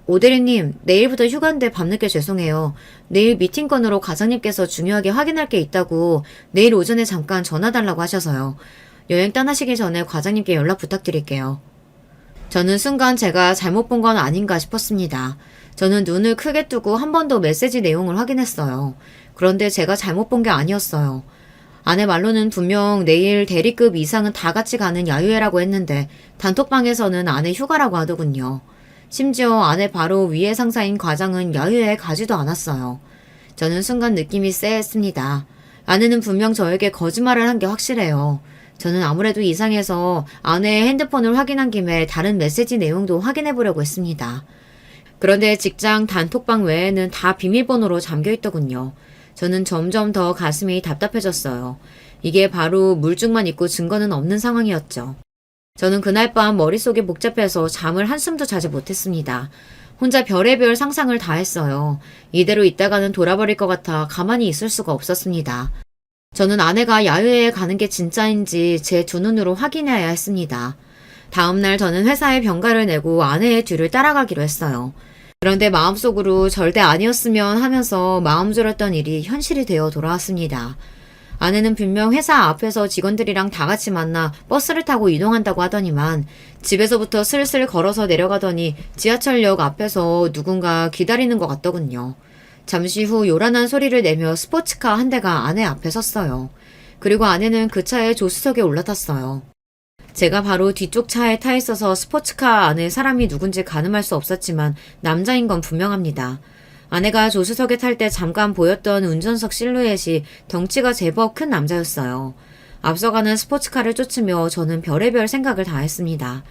오대리님, 내일부터 휴가인데 밤늦게 죄송해요. 내일 미팅 건으로 과장님께서 중요하게 확인할 게 있다고 내일 오전에 잠깐 전화 달라고 하셔서요. 여행 떠나시기 전에 과장님께 연락 부탁드릴게요. 저는 순간 제가 잘못 본 건 아닌가 싶었습니다. 저는 눈을 크게 뜨고 한 번 더 메시지 내용을 확인했어요. 그런데 제가 잘못 본 게 아니었어요. 아내 말로는 분명 내일 대리급 이상은 다 같이 가는 야유회라고 했는데 단톡방에서는 아내 휴가라고 하더군요. 심지어 아내 바로 위에 상사인 과장은 야유회에 가지도 않았어요. 저는 순간 느낌이 쎄했습니다. 아내는 분명 저에게 거짓말을 한 게 확실해요. 저는 아무래도 이상해서 아내의 핸드폰을 확인한 김에 다른 메시지 내용도 확인해 보려고 했습니다. 그런데 직장 단톡방 외에는 다 비밀번호로 잠겨 있더군요. 저는 점점 더 가슴이 답답해졌어요. 이게 바로 물증만 있고 증거는 없는 상황이었죠. 저는 그날 밤 머릿속이 복잡해서 잠을 한숨도 자지 못했습니다. 혼자 별의별 상상을 다 했어요. 이대로 있다가는 돌아버릴 것 같아 가만히 있을 수가 없었습니다. 저는 아내가 야유회에 가는 게 진짜인지 제 두 눈으로 확인해야 했습니다. 다음날 저는 회사에 병가를 내고 아내의 뒤를 따라가기로 했어요. 그런데 마음속으로 절대 아니었으면 하면서 마음 졸였던 일이 현실이 되어 돌아왔습니다. 아내는 분명 회사 앞에서 직원들이랑 다 같이 만나 버스를 타고 이동한다고 하더니만 집에서부터 슬슬 걸어서 내려가더니 지하철역 앞에서 누군가 기다리는 것 같더군요. 잠시 후 요란한 소리를 내며 스포츠카 한 대가 아내 앞에 섰어요. 그리고 아내는 그 차의 조수석에 올라탔어요. 제가 바로 뒤쪽 차에 타 있어서 스포츠카 안에 사람이 누군지 가늠할 수 없었지만 남자인 건 분명합니다. 아내가 조수석에 탈 때 잠깐 보였던 운전석 실루엣이 덩치가 제법 큰 남자였어요. 앞서가는 스포츠카를 쫓으며 저는 별의별 생각을 다 했습니다.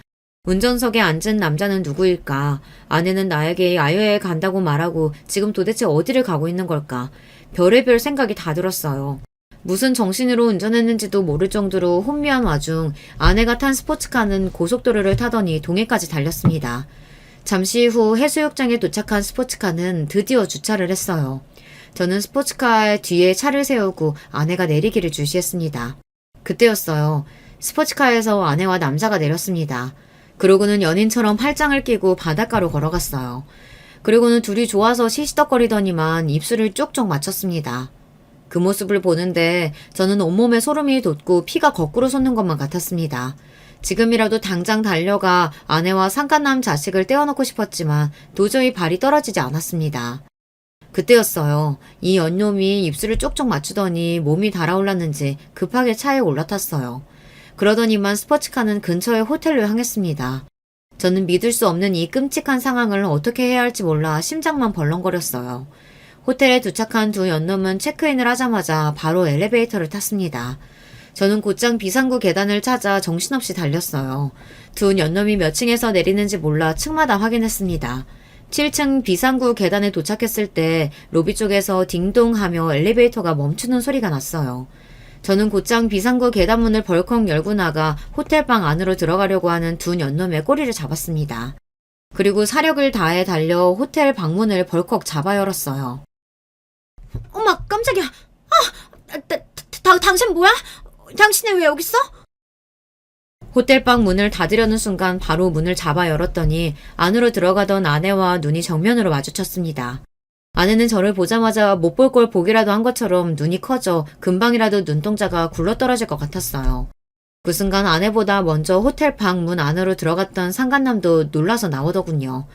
운전석에 앉은 남자는 누구일까? 아내는 나에게 야유회에 간다고 말하고 지금 도대체 어디를 가고 있는 걸까? 별의별 생각이 다 들었어요. 무슨 정신으로 운전했는지도 모를 정도로 혼미한 와중 아내가 탄 스포츠카는 고속도로를 타더니 동해까지 달렸습니다. 잠시 후 해수욕장에 도착한 스포츠카는 드디어 주차를 했어요. 저는 스포츠카의 뒤에 차를 세우고 아내가 내리기를 주시했습니다. 그때였어요. 스포츠카에서 아내와 남자가 내렸습니다. 그러고는 연인처럼 팔짱을 끼고 바닷가로 걸어갔어요. 그리고는 둘이 좋아서 시시덕거리더니만 입술을 쪽쪽 맞췄습니다. 그 모습을 보는데 저는 온몸에 소름이 돋고 피가 거꾸로 솟는 것만 같았습니다. 지금이라도 당장 달려가 아내와 상간남 자식을 떼어놓고 싶었지만 도저히 발이 떨어지지 않았습니다. 그때였어요. 이 연놈이 입술을 쪽쪽 맞추더니 몸이 달아올랐는지 급하게 차에 올라탔어요. 그러더니만 스포츠카는 근처의 호텔로 향했습니다. 저는 믿을 수 없는 이 끔찍한 상황을 어떻게 해야 할지 몰라 심장만 벌렁거렸어요. 호텔에 도착한 두 연놈은 체크인을 하자마자 바로 엘리베이터를 탔습니다. 저는 곧장 비상구 계단을 찾아 정신없이 달렸어요. 두 연놈이 몇 층에서 내리는지 몰라 층마다 확인했습니다. 7층 비상구 계단에 도착했을 때 로비 쪽에서 딩동 하며 엘리베이터가 멈추는 소리가 났어요. 저는 곧장 비상구 계단문을 벌컥 열고 나가 호텔방 안으로 들어가려고 하는 두 연놈의 꼬리를 잡았습니다. 그리고 사력을 다해 달려 호텔 방문을 벌컥 잡아 열었어요. 엄마, 깜짝이야. 당신 뭐야? 당신이 왜 여기 있어? 호텔방 문을 닫으려는 순간 바로 문을 잡아 열었더니 안으로 들어가던 아내와 눈이 정면으로 마주쳤습니다. 아내는 저를 보자마자 못 볼 걸 보기라도 한 것처럼 눈이 커져 금방이라도 눈동자가 굴러떨어질 것 같았어요. 그 순간 아내보다 먼저 호텔방 문 안으로 들어갔던 상간남도 놀라서 나오더군요.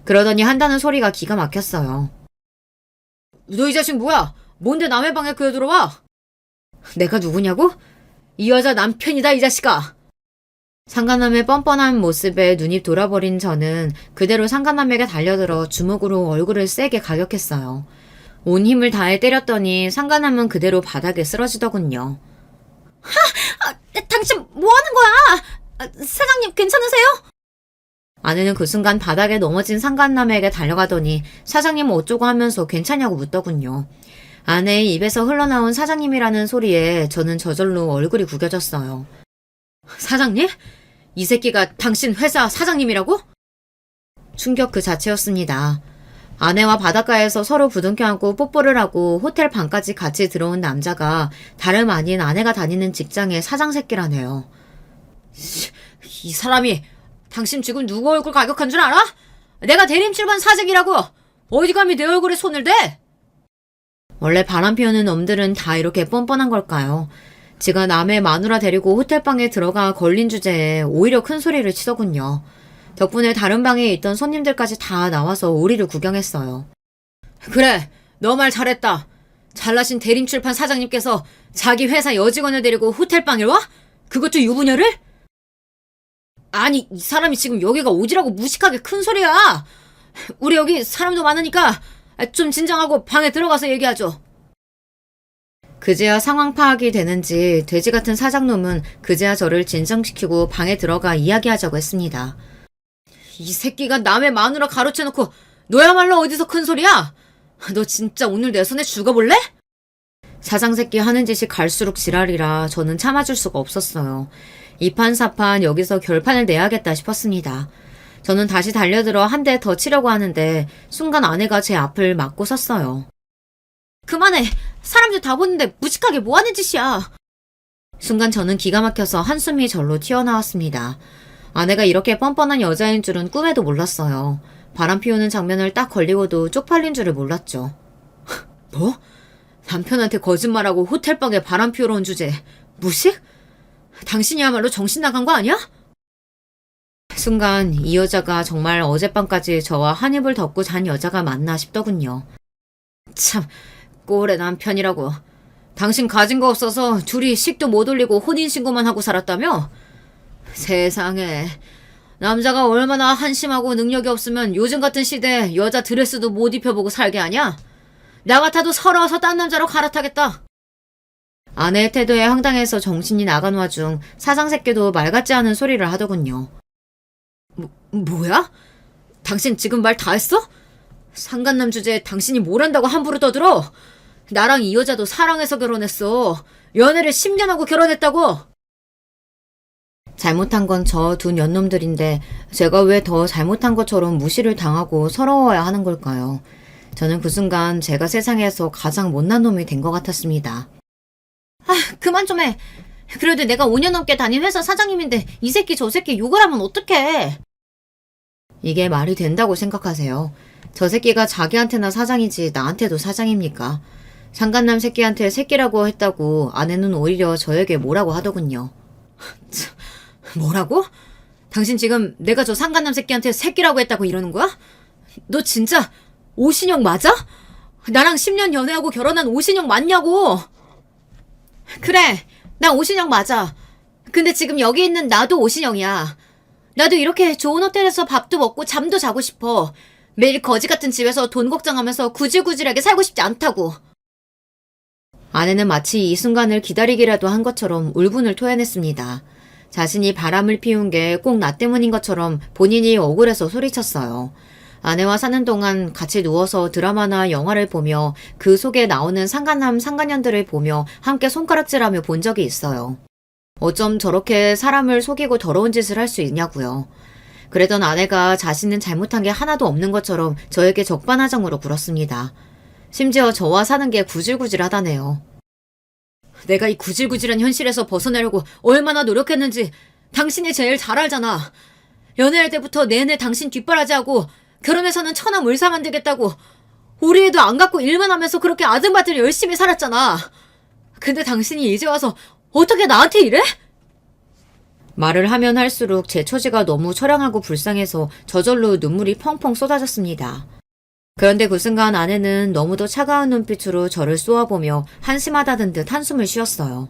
그러더니 한다는 소리가 기가 막혔어요. 너 이 자식 뭐야? 뭔데 남의 방에 그여 들어와? 내가 누구냐고? 이 여자 남편이다, 이 자식아! 상간남의 뻔뻔한 모습에 눈이 돌아버린 저는 그대로 상간남에게 달려들어 주먹으로 얼굴을 세게 가격했어요. 온 힘을 다해 때렸더니 상간남은 그대로 바닥에 쓰러지더군요. 당신 뭐 하는 거야? 사장님 괜찮으세요? 아내는 그 순간 바닥에 넘어진 상간남에게 달려가더니 사장님 어쩌고 하면서 괜찮냐고 묻더군요. 아내의 입에서 흘러나온 사장님이라는 소리에 저는 저절로 얼굴이 구겨졌어요. 사장님? 이 새끼가 당신 회사 사장님이라고? 충격 그 자체였습니다. 아내와 바닷가에서 서로 부둥켜 안고 뽀뽀를 하고 호텔 방까지 같이 들어온 남자가 다름 아닌 아내가 다니는 직장의 사장 새끼라네요. 이 사람이 당신 지금 누구 얼굴 가격한 줄 알아? 내가 대림출반 사직이라고! 어디 감히 내 얼굴에 손을 대? 원래 바람 피우는 놈들은 다 이렇게 뻔뻔한 걸까요? 지가 남의 마누라 데리고 호텔방에 들어가 걸린 주제에 오히려 큰 소리를 치더군요. 덕분에 다른 방에 있던 손님들까지 다 나와서 오리를 구경했어요. 그래, 너 말 잘했다. 잘나신 대림출판 사장님께서 자기 회사 여직원을 데리고 호텔방에 와? 그것도 유부녀를? 아니, 이 사람이 지금 여기가 오지라고 무식하게 큰 소리야. 우리 여기 사람도 많으니까 좀 진정하고 방에 들어가서 얘기하죠. 그제야 상황 파악이 되는지 돼지 같은 사장놈은 그제야 저를 진정시키고 방에 들어가 이야기하자고 했습니다. 이 새끼가 남의 마누라 가로채놓고 너야말로 어디서 큰 소리야? 너 진짜 오늘 내 손에 죽어볼래? 사장 새끼 하는 짓이 갈수록 지랄이라 저는 참아줄 수가 없었어요. 이판사판 여기서 결판을 내야겠다 싶었습니다. 저는 다시 달려들어 한 대 더 치려고 하는데 순간 아내가 제 앞을 막고 섰어요. 그만해. 사람들 다 보는데 무식하게 뭐 하는 짓이야. 순간 저는 기가 막혀서 한숨이 절로 튀어나왔습니다. 아내가 이렇게 뻔뻔한 여자인 줄은 꿈에도 몰랐어요. 바람 피우는 장면을 딱 걸리고도 쪽팔린 줄을 몰랐죠. 뭐? 남편한테 거짓말하고 호텔방에 바람 피우러 온 주제 무식? 당신이야말로 정신 나간 거 아니야? 순간 이 여자가 정말 어젯밤까지 저와 한 입을 덮고 잔 여자가 맞나 싶더군요. 참, 꼴의 남편이라고. 당신 가진 거 없어서 둘이 식도 못 올리고 혼인신고만 하고 살았다며? 세상에, 남자가 얼마나 한심하고 능력이 없으면 요즘 같은 시대에 여자 드레스도 못 입혀보고 살게 하냐? 나 같아도 서러워서 딴 남자로 갈아타겠다. 아내의 태도에 황당해서 정신이 나간 와중 사장 새끼도 말 같지 않은 소리를 하더군요. 뭐야? 당신 지금 말 다 했어? 상간남 주제에 당신이 뭘 한다고 함부로 떠들어? 나랑 이 여자도 사랑해서 결혼했어. 연애를 10년 하고 결혼했다고. 잘못한 건 저 두 년놈들인데 제가 왜 더 잘못한 것처럼 무시를 당하고 서러워야 하는 걸까요? 저는 그 순간 제가 세상에서 가장 못난 놈이 된 것 같았습니다. 그만 좀 해. 그래도 내가 5년 넘게 다닌 회사 사장님인데 이 새끼 저 새끼 욕을 하면 어떡해. 이게 말이 된다고 생각하세요? 저 새끼가 자기한테나 사장이지 나한테도 사장입니까? 상간남 새끼한테 새끼라고 했다고 아내는 오히려 저에게 뭐라고 하더군요. 뭐라고? 당신 지금 내가 저 상간남 새끼한테 새끼라고 했다고 이러는 거야? 너 진짜 오신영 맞아? 나랑 10년 연애하고 결혼한 오신영 맞냐고? 그래, 나 오신영 맞아. 근데 지금 여기 있는 나도 오신영이야. 나도 이렇게 좋은 호텔에서 밥도 먹고 잠도 자고 싶어. 매일 거지 같은 집에서 돈 걱정하면서 구질구질하게 살고 싶지 않다고. 아내는 마치 이 순간을 기다리기라도 한 것처럼 울분을 토해냈습니다. 자신이 바람을 피운 게 꼭 나 때문인 것처럼 본인이 억울해서 소리쳤어요. 아내와 사는 동안 같이 누워서 드라마나 영화를 보며 그 속에 나오는 상간남 상간년들을 보며 함께 손가락질하며 본 적이 있어요. 어쩜 저렇게 사람을 속이고 더러운 짓을 할 수 있냐고요. 그러던 아내가 자신은 잘못한 게 하나도 없는 것처럼 저에게 적반하장으로 굴었습니다. 심지어 저와 사는 게 구질구질하다네요. 내가 이 구질구질한 현실에서 벗어나려고 얼마나 노력했는지 당신이 제일 잘 알잖아. 연애할 때부터 내내 당신 뒷바라지하고 결혼해서는 천하물사 만들겠다고 우리 애도 안 갖고 일만 하면서 그렇게 아등바등 열심히 살았잖아. 근데 당신이 이제 와서 어떻게 나한테 이래? 말을 하면 할수록 제 처지가 너무 처량하고 불쌍해서 저절로 눈물이 펑펑 쏟아졌습니다. 그런데 그 순간 아내는 너무도 차가운 눈빛으로 저를 쏘아보며 한심하다는 듯 한숨을 쉬었어요.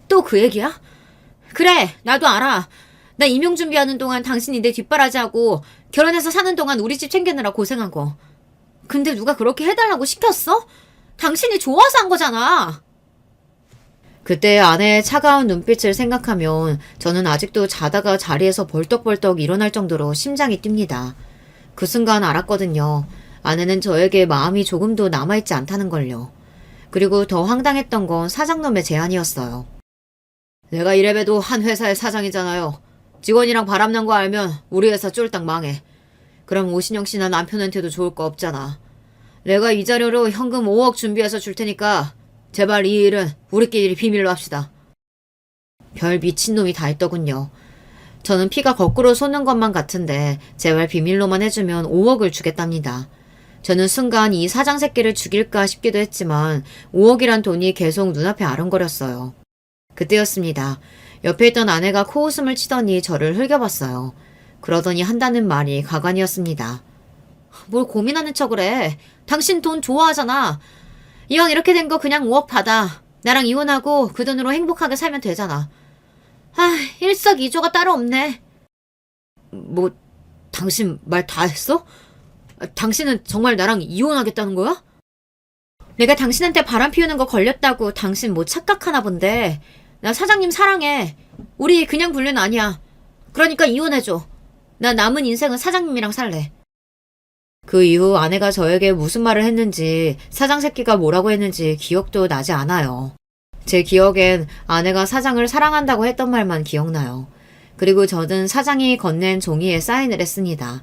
또 그 얘기야? 그래, 나도 알아. 나 임용 준비하는 동안 당신이 내 뒷바라지하고 결혼해서 사는 동안 우리 집 챙기느라 고생한 거. 근데 누가 그렇게 해달라고 시켰어? 당신이 좋아서 한 거잖아. 그때 아내의 차가운 눈빛을 생각하면 저는 아직도 자다가 자리에서 벌떡벌떡 일어날 정도로 심장이 뜁니다. 그 순간 알았거든요. 아내는 저에게 마음이 조금도 남아있지 않다는 걸요. 그리고 더 황당했던 건 사장놈의 제안이었어요. 내가 이래봬도 한 회사의 사장이잖아요. 직원이랑 바람난 거 알면 우리 회사 쫄딱 망해. 그럼 오신영 씨나 남편한테도 좋을 거 없잖아. 내가 이 자료로 현금 5억 준비해서 줄 테니까 제발 이 일은 우리끼리 비밀로 합시다. 별 미친놈이 다 있더군요. 저는 피가 거꾸로 솟는 것만 같은데 제발 비밀로만 해주면 5억을 주겠답니다. 저는 순간 이 사장 새끼를 죽일까 싶기도 했지만 5억이란 돈이 계속 눈앞에 아른거렸어요. 그때였습니다. 옆에 있던 아내가 코웃음을 치더니 저를 흘겨봤어요. 그러더니 한다는 말이 가관이었습니다. 뭘 고민하는 척을 해. 당신 돈 좋아하잖아. 이왕 이렇게 된 거 그냥 5억 받아. 나랑 이혼하고 그 돈으로 행복하게 살면 되잖아. 일석이조가 따로 없네. 뭐, 당신 말 다 했어? 당신은 정말 나랑 이혼하겠다는 거야? 내가 당신한테 바람 피우는 거 걸렸다고 당신 뭐 착각하나 본데. 나 사장님 사랑해. 우리 그냥 불륜 아니야. 그러니까 이혼해줘. 나 남은 인생은 사장님이랑 살래. 그 이후 아내가 저에게 무슨 말을 했는지 사장 새끼가 뭐라고 했는지 기억도 나지 않아요. 제 기억엔 아내가 사장을 사랑한다고 했던 말만 기억나요. 그리고 저는 사장이 건넨 종이에 사인을 했습니다.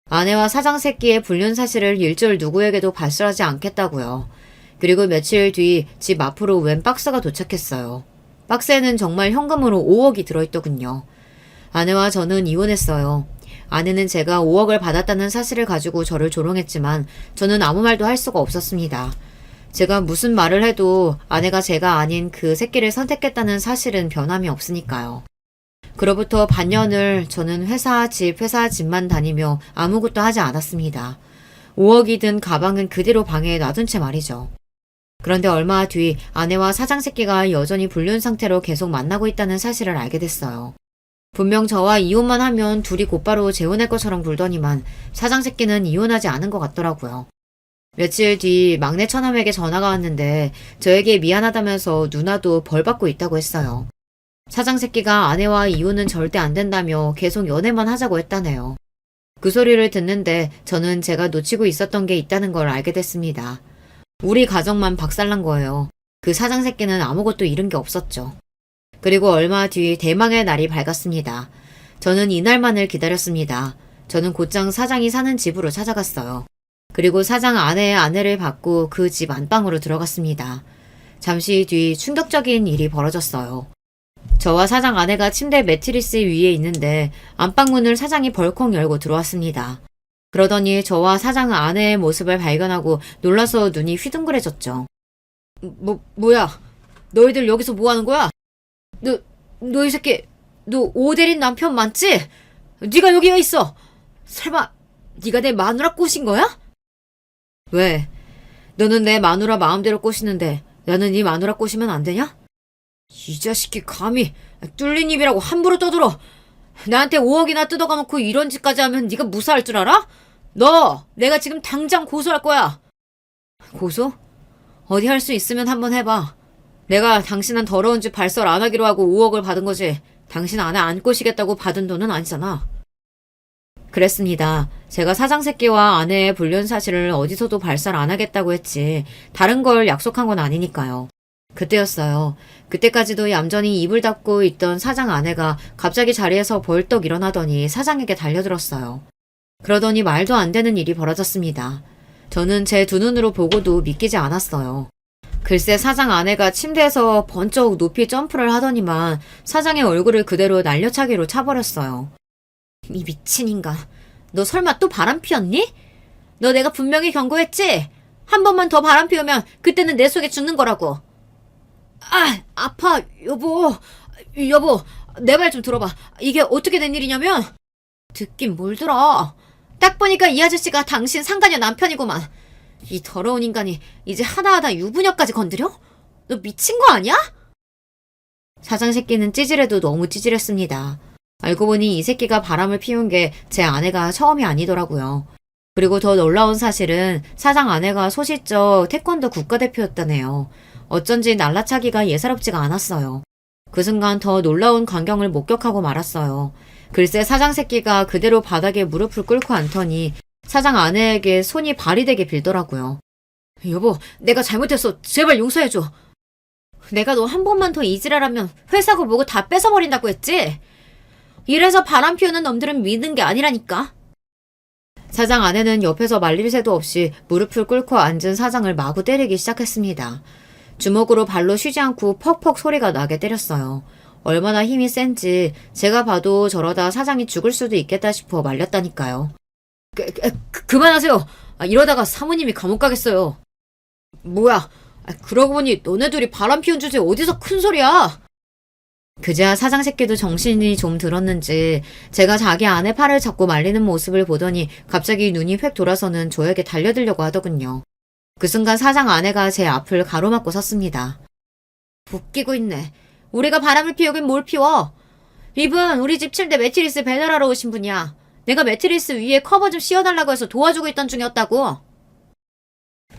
아내와 사장 새끼의 불륜 사실을 일절 누구에게도 발설하지 않겠다고요. 그리고 며칠 뒤 집 앞으로 웬 박스가 도착했어요. 박스에는 정말 현금으로 5억이 들어있더군요. 아내와 저는 이혼했어요. 아내는 제가 5억을 받았다는 사실을 가지고 저를 조롱했지만 저는 아무 말도 할 수가 없었습니다. 제가 무슨 말을 해도 아내가 제가 아닌 그 새끼를 선택했다는 사실은 변함이 없으니까요. 그로부터 반년을 저는 회사 집만 다니며 아무것도 하지 않았습니다. 5억이 든 가방은 그대로 방에 놔둔 채 말이죠. 그런데 얼마 뒤 아내와 사장 새끼가 여전히 불륜 상태로 계속 만나고 있다는 사실을 알게 됐어요. 분명 저와 이혼만 하면 둘이 곧바로 재혼할 것처럼 굴더니만 사장 새끼는 이혼하지 않은 것 같더라고요. 며칠 뒤 막내 처남에게 전화가 왔는데 저에게 미안하다면서 누나도 벌 받고 있다고 했어요. 사장 새끼가 아내와 이혼은 절대 안 된다며 계속 연애만 하자고 했다네요. 그 소리를 듣는데 저는 제가 놓치고 있었던 게 있다는 걸 알게 됐습니다. 우리 가정만 박살난 거예요. 그 사장 새끼는 아무것도 잃은 게 없었죠. 그리고 얼마 뒤 대망의 날이 밝았습니다. 저는 이날만을 기다렸습니다. 저는 곧장 사장이 사는 집으로 찾아갔어요. 그리고 사장 아내의 아내를 받고 그 집 안방으로 들어갔습니다. 잠시 뒤 충격적인 일이 벌어졌어요. 저와 사장 아내가 침대 매트리스 위에 있는데 안방문을 사장이 벌컥 열고 들어왔습니다. 그러더니 저와 사장 아내의 모습을 발견하고 놀라서 눈이 휘둥그레졌죠. 뭐야? 너희들 여기서 뭐 하는 거야? 너 이 새끼, 너 오대린 남편 맞지? 네가 여기 왜 있어? 설마 네가 내 마누라 꼬신 거야? 왜? 너는 내 마누라 마음대로 꼬시는데 나는 네 마누라 꼬시면 안 되냐? 이 자식이 감히 뚫린 입이라고 함부로 떠들어. 나한테 5억이나 뜯어가놓고 이런 짓까지 하면 네가 무사할 줄 알아? 너 내가 지금 당장 고소할 거야. 고소? 어디 할 수 있으면 한번 해봐. 내가 당신은 더러운 짓 발설 안 하기로 하고 5억을 받은 거지. 당신 아내 안 꼬시겠다고 받은 돈은 아니잖아. 그랬습니다. 제가 사장 새끼와 아내의 불륜 사실을 어디서도 발설 안 하겠다고 했지 다른 걸 약속한 건 아니니까요. 그때였어요. 그때까지도 얌전히 입을 닫고 있던 사장 아내가 갑자기 자리에서 벌떡 일어나더니 사장에게 달려들었어요. 그러더니 말도 안 되는 일이 벌어졌습니다. 저는 제 두 눈으로 보고도 믿기지 않았어요. 글쎄 사장 아내가 침대에서 번쩍 높이 점프를 하더니만 사장의 얼굴을 그대로 날려차기로 차버렸어요. 이 미친 인간. 너 설마 또 바람 피웠니? 너 내가 분명히 경고했지? 한 번만 더 바람 피우면 그때는 내 속에 죽는 거라고. 아, 아파, 여보. 여보, 내 말 좀 들어봐. 이게 어떻게 된 일이냐면, 듣긴 뭘 들어. 딱 보니까 이 아저씨가 당신 상간녀 남편이구만. 이 더러운 인간이 이제 하나하나 유부녀까지 건드려? 너 미친 거 아니야? 사장 새끼는 찌질해도 너무 찌질했습니다. 알고 보니 이 새끼가 바람을 피운 게 제 아내가 처음이 아니더라고요. 그리고 더 놀라운 사실은 사장 아내가 소시적 태권도 국가대표였다네요. 어쩐지 날라차기가 예사롭지가 않았어요. 그 순간 더 놀라운 광경을 목격하고 말았어요. 글쎄 사장 새끼가 그대로 바닥에 무릎을 꿇고 앉더니 사장 아내에게 손이 발이 되게 빌더라고요. 여보, 내가 잘못했어. 제발 용서해줘. 내가 너 한 번만 더 이지랄하면 회사고 뭐고 다 뺏어버린다고 했지? 이래서 바람 피우는 놈들은 믿는 게 아니라니까. 사장 아내는 옆에서 말릴 새도 없이 무릎을 꿇고 앉은 사장을 마구 때리기 시작했습니다. 주먹으로 발로 쉬지 않고 퍽퍽 소리가 나게 때렸어요. 얼마나 힘이 센지 제가 봐도 저러다 사장이 죽을 수도 있겠다 싶어 말렸다니까요. 그만하세요. 이러다가 사모님이 감옥 가겠어요. 뭐야? 그러고 보니 너네 둘이 바람 피운 주제에 어디서 큰 소리야? 그제야 사장 새끼도 정신이 좀 들었는지 제가 자기 아내 팔을 잡고 말리는 모습을 보더니 갑자기 눈이 획 돌아서는 저에게 달려들려고 하더군요. 그 순간 사장 아내가 제 앞을 가로막고 섰습니다. 웃기고 있네. 우리가 바람을 피우긴 뭘 피워. 이분 우리 집 침대 매트리스 배달하러 오신 분이야. 내가 매트리스 위에 커버 좀 씌워달라고 해서 도와주고 있던 중이었다고.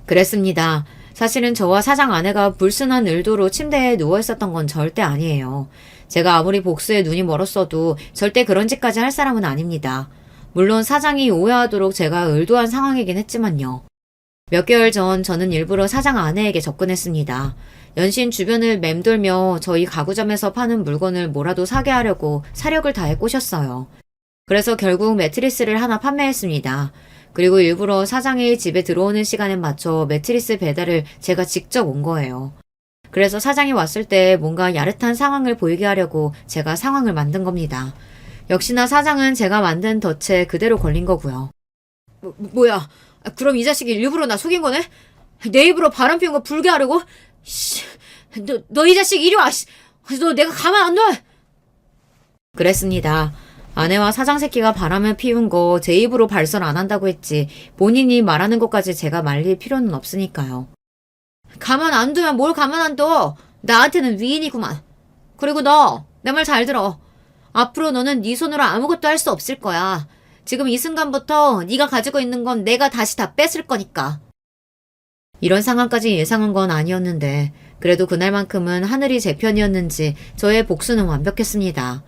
그랬습니다. 사실은 저와 사장 아내가 불순한 의도로 침대에 누워있었던 건 절대 아니에요. 제가 아무리 복수에 눈이 멀었어도 절대 그런 짓까지 할 사람은 아닙니다. 물론 사장이 오해하도록 제가 의도한 상황이긴 했지만요. 몇 개월 전 저는 일부러 사장 아내에게 접근했습니다. 연신 주변을 맴돌며 저희 가구점에서 파는 물건을 뭐라도 사게 하려고 사력을 다해 꼬셨어요. 그래서 결국 매트리스를 하나 판매했습니다. 그리고 일부러 사장이 집에 들어오는 시간에 맞춰 매트리스 배달을 제가 직접 온 거예요. 그래서 사장이 왔을 때 뭔가 야릇한 상황을 보이게 하려고 제가 상황을 만든 겁니다. 역시나 사장은 제가 만든 덫에 그대로 걸린 거고요. 뭐야? 그럼 이 자식이 일부러 나 속인 거네? 내 입으로 바람 피운 거 불게 하려고? 너 이 자식 이리 와! 너 내가 가만 안 둬! 그랬습니다. 아내와 사장 새끼가 바람을 피운 거 제 입으로 발설 안 한다고 했지 본인이 말하는 것까지 제가 말릴 필요는 없으니까요. 가만 안 두면 뭘 가만 안 둬. 나한테는 위인이구만. 그리고 너 내 말 잘 들어. 앞으로 너는 네 손으로 아무것도 할 수 없을 거야. 지금 이 순간부터 네가 가지고 있는 건 내가 다시 다 뺏을 거니까. 이런 상황까지 예상한 건 아니었는데 그래도 그날만큼은 하늘이 제 편이었는지 저의 복수는 완벽했습니다.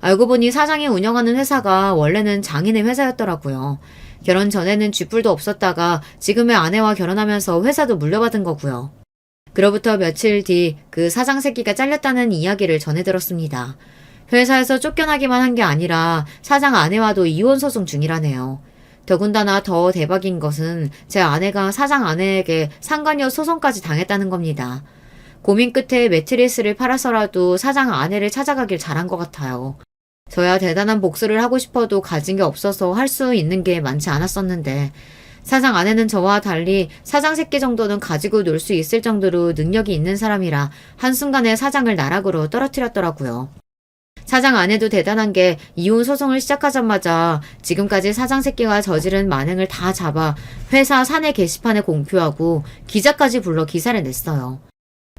알고 보니 사장이 운영하는 회사가 원래는 장인의 회사였더라고요. 결혼 전에는 쥐뿔도 없었다가 지금의 아내와 결혼하면서 회사도 물려받은 거고요. 그로부터 며칠 뒤 그 사장 새끼가 잘렸다는 이야기를 전해 들었습니다. 회사에서 쫓겨나기만 한 게 아니라 사장 아내와도 이혼 소송 중이라네요. 더군다나 더 대박인 것은 제 아내가 사장 아내에게 상간녀 소송까지 당했다는 겁니다. 고민 끝에 매트리스를 팔아서라도 사장 아내를 찾아가길 잘한 것 같아요. 저야 대단한 복수를 하고 싶어도 가진 게 없어서 할 수 있는 게 많지 않았었는데 사장 아내는 저와 달리 사장 새끼 정도는 가지고 놀 수 있을 정도로 능력이 있는 사람이라 한순간에 사장을 나락으로 떨어뜨렸더라고요. 사장 아내도 대단한 게 이혼 소송을 시작하자마자 지금까지 사장 새끼가 저지른 만행을 다 잡아 회사 사내 게시판에 공표하고 기자까지 불러 기사를 냈어요.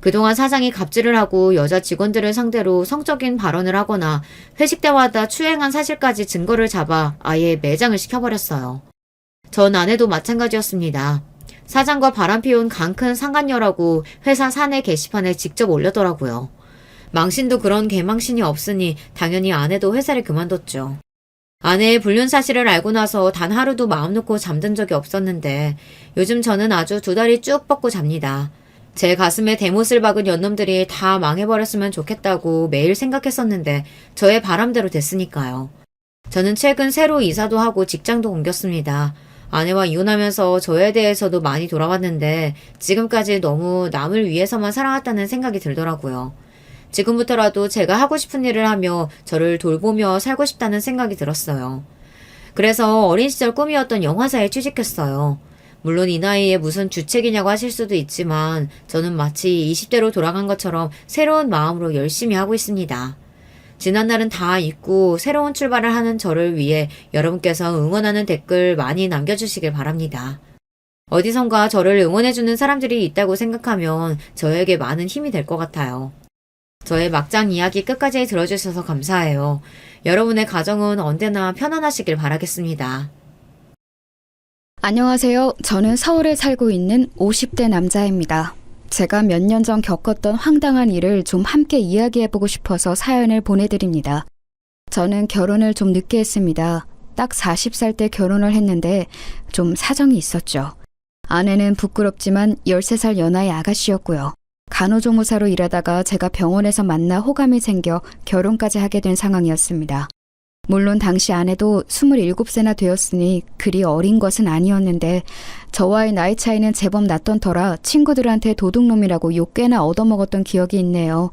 그동안 사장이 갑질을 하고 여자 직원들을 상대로 성적인 발언을 하거나 회식 때마다 추행한 사실까지 증거를 잡아 아예 매장을 시켜버렸어요. 전 아내도 마찬가지였습니다. 사장과 바람피운 강큰 상간녀라고 회사 사내 게시판에 직접 올렸더라고요. 망신도 그런 개망신이 없으니 당연히 아내도 회사를 그만뒀죠. 아내의 불륜 사실을 알고 나서 단 하루도 마음 놓고 잠든 적이 없었는데 요즘 저는 아주 두 다리 쭉 뻗고 잡니다. 제 가슴에 대못을 박은 연놈들이 다 망해버렸으면 좋겠다고 매일 생각했었는데 저의 바람대로 됐으니까요. 저는 최근 새로 이사도 하고 직장도 옮겼습니다. 아내와 이혼하면서 저에 대해서도 많이 돌아봤는데 지금까지 너무 남을 위해서만 살아왔다는 생각이 들더라고요. 지금부터라도 제가 하고 싶은 일을 하며 저를 돌보며 살고 싶다는 생각이 들었어요. 그래서 어린 시절 꿈이었던 영화사에 취직했어요. 물론 이 나이에 무슨 주책이냐고 하실 수도 있지만 저는 마치 20대로 돌아간 것처럼 새로운 마음으로 열심히 하고 있습니다. 지난 날은 다 잊고 새로운 출발을 하는 저를 위해 여러분께서 응원하는 댓글 많이 남겨주시길 바랍니다. 어디선가 저를 응원해주는 사람들이 있다고 생각하면 저에게 많은 힘이 될 것 같아요. 저의 막장 이야기 끝까지 들어주셔서 감사해요. 여러분의 가정은 언제나 편안하시길 바라겠습니다. 안녕하세요. 저는 서울에 살고 있는 50대 남자입니다. 제가 몇 년 전 겪었던 황당한 일을 좀 함께 이야기해보고 싶어서 사연을 보내드립니다. 저는 결혼을 좀 늦게 했습니다. 딱 40살 때 결혼을 했는데 좀 사정이 있었죠. 아내는 부끄럽지만 13살 연하의 아가씨였고요. 간호조무사로 일하다가 제가 병원에서 만나 호감이 생겨 결혼까지 하게 된 상황이었습니다. 물론 당시 아내도 27세나 되었으니 그리 어린 것은 아니었는데 저와의 나이 차이는 제법 났던 터라 친구들한테 도둑놈이라고 욕 꽤나 얻어먹었던 기억이 있네요.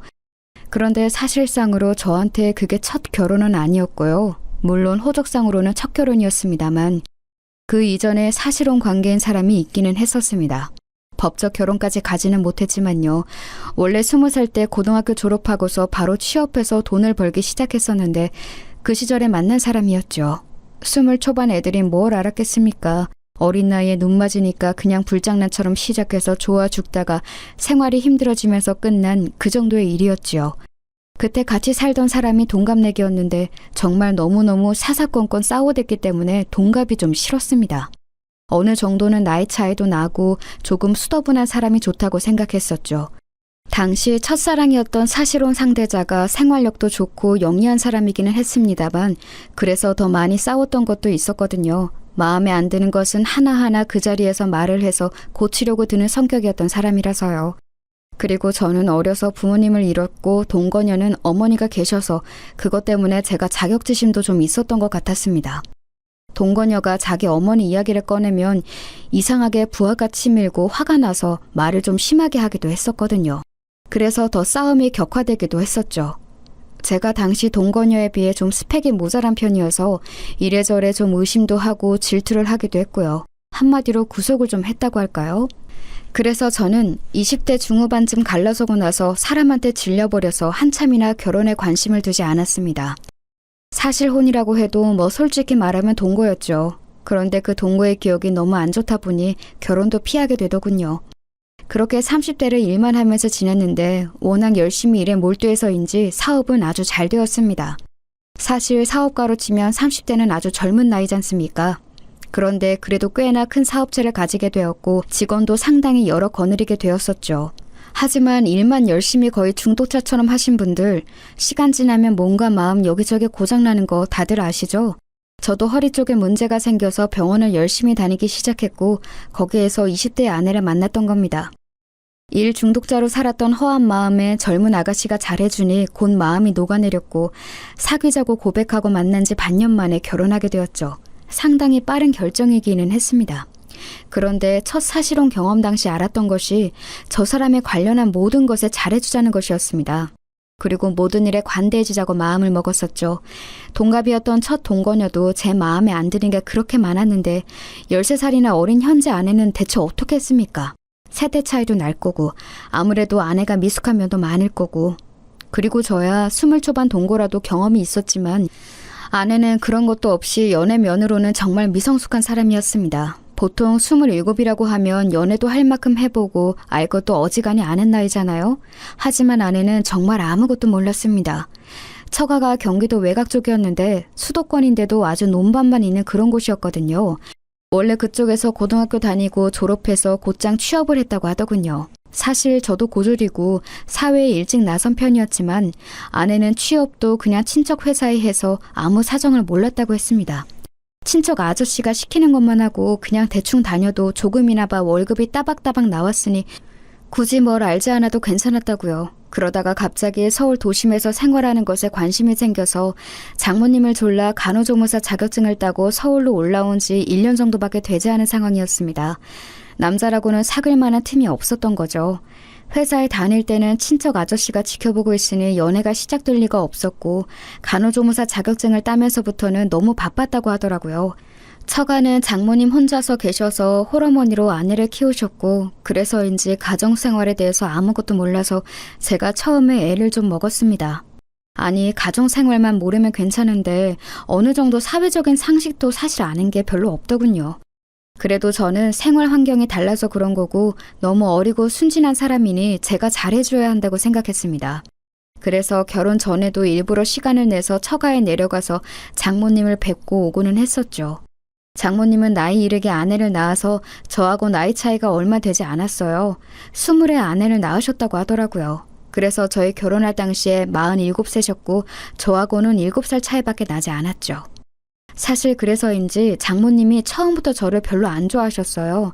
그런데 사실상으로 저한테 그게 첫 결혼은 아니었고요. 물론 호적상으로는 첫 결혼이었습니다만 그 이전에 사실혼 관계인 사람이 있기는 했었습니다. 법적 결혼까지 가지는 못했지만요. 원래 20살 때 고등학교 졸업하고서 바로 취업해서 돈을 벌기 시작했었는데 그 시절에 만난 사람이었죠. 20 초반 애들이 뭘 알았겠습니까? 어린 나이에 눈 맞으니까 그냥 불장난처럼 시작해서 좋아 죽다가 생활이 힘들어지면서 끝난 그 정도의 일이었지요. 그때 같이 살던 사람이 동갑내기였는데 정말 너무너무 사사건건 싸워댔기 때문에 동갑이 좀 싫었습니다. 어느 정도는 나이 차이도 나고 조금 수더분한 사람이 좋다고 생각했었죠. 당시 첫사랑이었던 사실혼 상대자가 생활력도 좋고 영리한 사람이기는 했습니다만 그래서 더 많이 싸웠던 것도 있었거든요. 마음에 안 드는 것은 하나하나 그 자리에서 말을 해서 고치려고 드는 성격이었던 사람이라서요. 그리고 저는 어려서 부모님을 잃었고 동거녀는 어머니가 계셔서 그것 때문에 제가 자격지심도 좀 있었던 것 같았습니다. 동거녀가 자기 어머니 이야기를 꺼내면 이상하게 부하가 치밀고 화가 나서 말을 좀 심하게 하기도 했었거든요. 그래서 더 싸움이 격화되기도 했었죠. 제가 당시 동거녀에 비해 좀 스펙이 모자란 편이어서 이래저래 좀 의심도 하고 질투를 하기도 했고요. 한마디로 구속을 좀 했다고 할까요? 그래서 저는 20대 중후반쯤 갈라서고 나서 사람한테 질려버려서 한참이나 결혼에 관심을 두지 않았습니다. 사실혼이라고 해도 뭐 솔직히 말하면 동거였죠. 그런데 그 동거의 기억이 너무 안 좋다 보니 결혼도 피하게 되더군요. 그렇게 30대를 일만 하면서 지냈는데 워낙 열심히 일에 몰두해서인지 사업은 아주 잘 되었습니다. 사실 사업가로 치면 30대는 아주 젊은 나이지 않습니까? 그런데 그래도 꽤나 큰 사업체를 가지게 되었고 직원도 상당히 여러 거느리게 되었었죠. 하지만 일만 열심히 거의 중독자처럼 하신 분들 시간 지나면 몸과 마음 여기저기 고장나는 거 다들 아시죠? 저도 허리 쪽에 문제가 생겨서 병원을 열심히 다니기 시작했고 거기에서 20대 아내를 만났던 겁니다. 일 중독자로 살았던 허한 마음에 젊은 아가씨가 잘해주니 곧 마음이 녹아내렸고 사귀자고 고백하고 만난 지 반년 만에 결혼하게 되었죠. 상당히 빠른 결정이기는 했습니다. 그런데 첫 사실혼 경험 당시 알았던 것이 저 사람에 관련한 모든 것에 잘해주자는 것이었습니다. 그리고 모든 일에 관대해지자고 마음을 먹었었죠. 동갑이었던 첫 동거녀도 제 마음에 안 드는 게 그렇게 많았는데 13살이나 어린 현재 아내는 대체 어떻게 했습니까? 세대 차이도 날 거고 아무래도 아내가 미숙한 면도 많을 거고 그리고 저야 20 초반 동거라도 경험이 있었지만 아내는 그런 것도 없이 연애 면으로는 정말 미성숙한 사람이었습니다. 보통 27이라고 하면 연애도 할 만큼 해보고 알 것도 어지간히 아는 나이잖아요. 하지만 아내는 정말 아무것도 몰랐습니다. 처가가 경기도 외곽 쪽이었는데 수도권인데도 아주 논밭만 있는 그런 곳이었거든요. 원래 그쪽에서 고등학교 다니고 졸업해서 곧장 취업을 했다고 하더군요. 사실 저도 고졸이고 사회에 일찍 나선 편이었지만 아내는 취업도 그냥 친척 회사에 해서 아무 사정을 몰랐다고 했습니다. 친척 아저씨가 시키는 것만 하고 그냥 대충 다녀도 조금이나 봐 월급이 따박따박 나왔으니 굳이 뭘 알지 않아도 괜찮았다고요. 그러다가 갑자기 서울 도심에서 생활하는 것에 관심이 생겨서 장모님을 졸라 간호조무사 자격증을 따고 서울로 올라온 지 1년 정도밖에 되지 않은 상황이었습니다. 남자라고는 사귈 만한 틈이 없었던 거죠. 회사에 다닐 때는 친척 아저씨가 지켜보고 있으니 연애가 시작될 리가 없었고 간호조무사 자격증을 따면서부터는 너무 바빴다고 하더라고요. 처가는 장모님 혼자서 계셔서 홀어머니로 아내를 키우셨고 그래서인지 가정생활에 대해서 아무것도 몰라서 제가 처음에 애를 좀 먹었습니다. 아니 가정생활만 모르면 괜찮은데 어느 정도 사회적인 상식도 사실 아는 게 별로 없더군요. 그래도 저는 생활 환경이 달라서 그런 거고 너무 어리고 순진한 사람이니 제가 잘해줘야 한다고 생각했습니다. 그래서 결혼 전에도 일부러 시간을 내서 처가에 내려가서 장모님을 뵙고 오고는 했었죠. 장모님은 나이 이르게 아내를 낳아서 저하고 나이 차이가 얼마 되지 않았어요. 20에 아내를 낳으셨다고 하더라고요. 그래서 저희 결혼할 당시에 47세셨고 저하고는 7살 차이밖에 나지 않았죠. 사실 그래서인지 장모님이 처음부터 저를 별로 안 좋아하셨어요.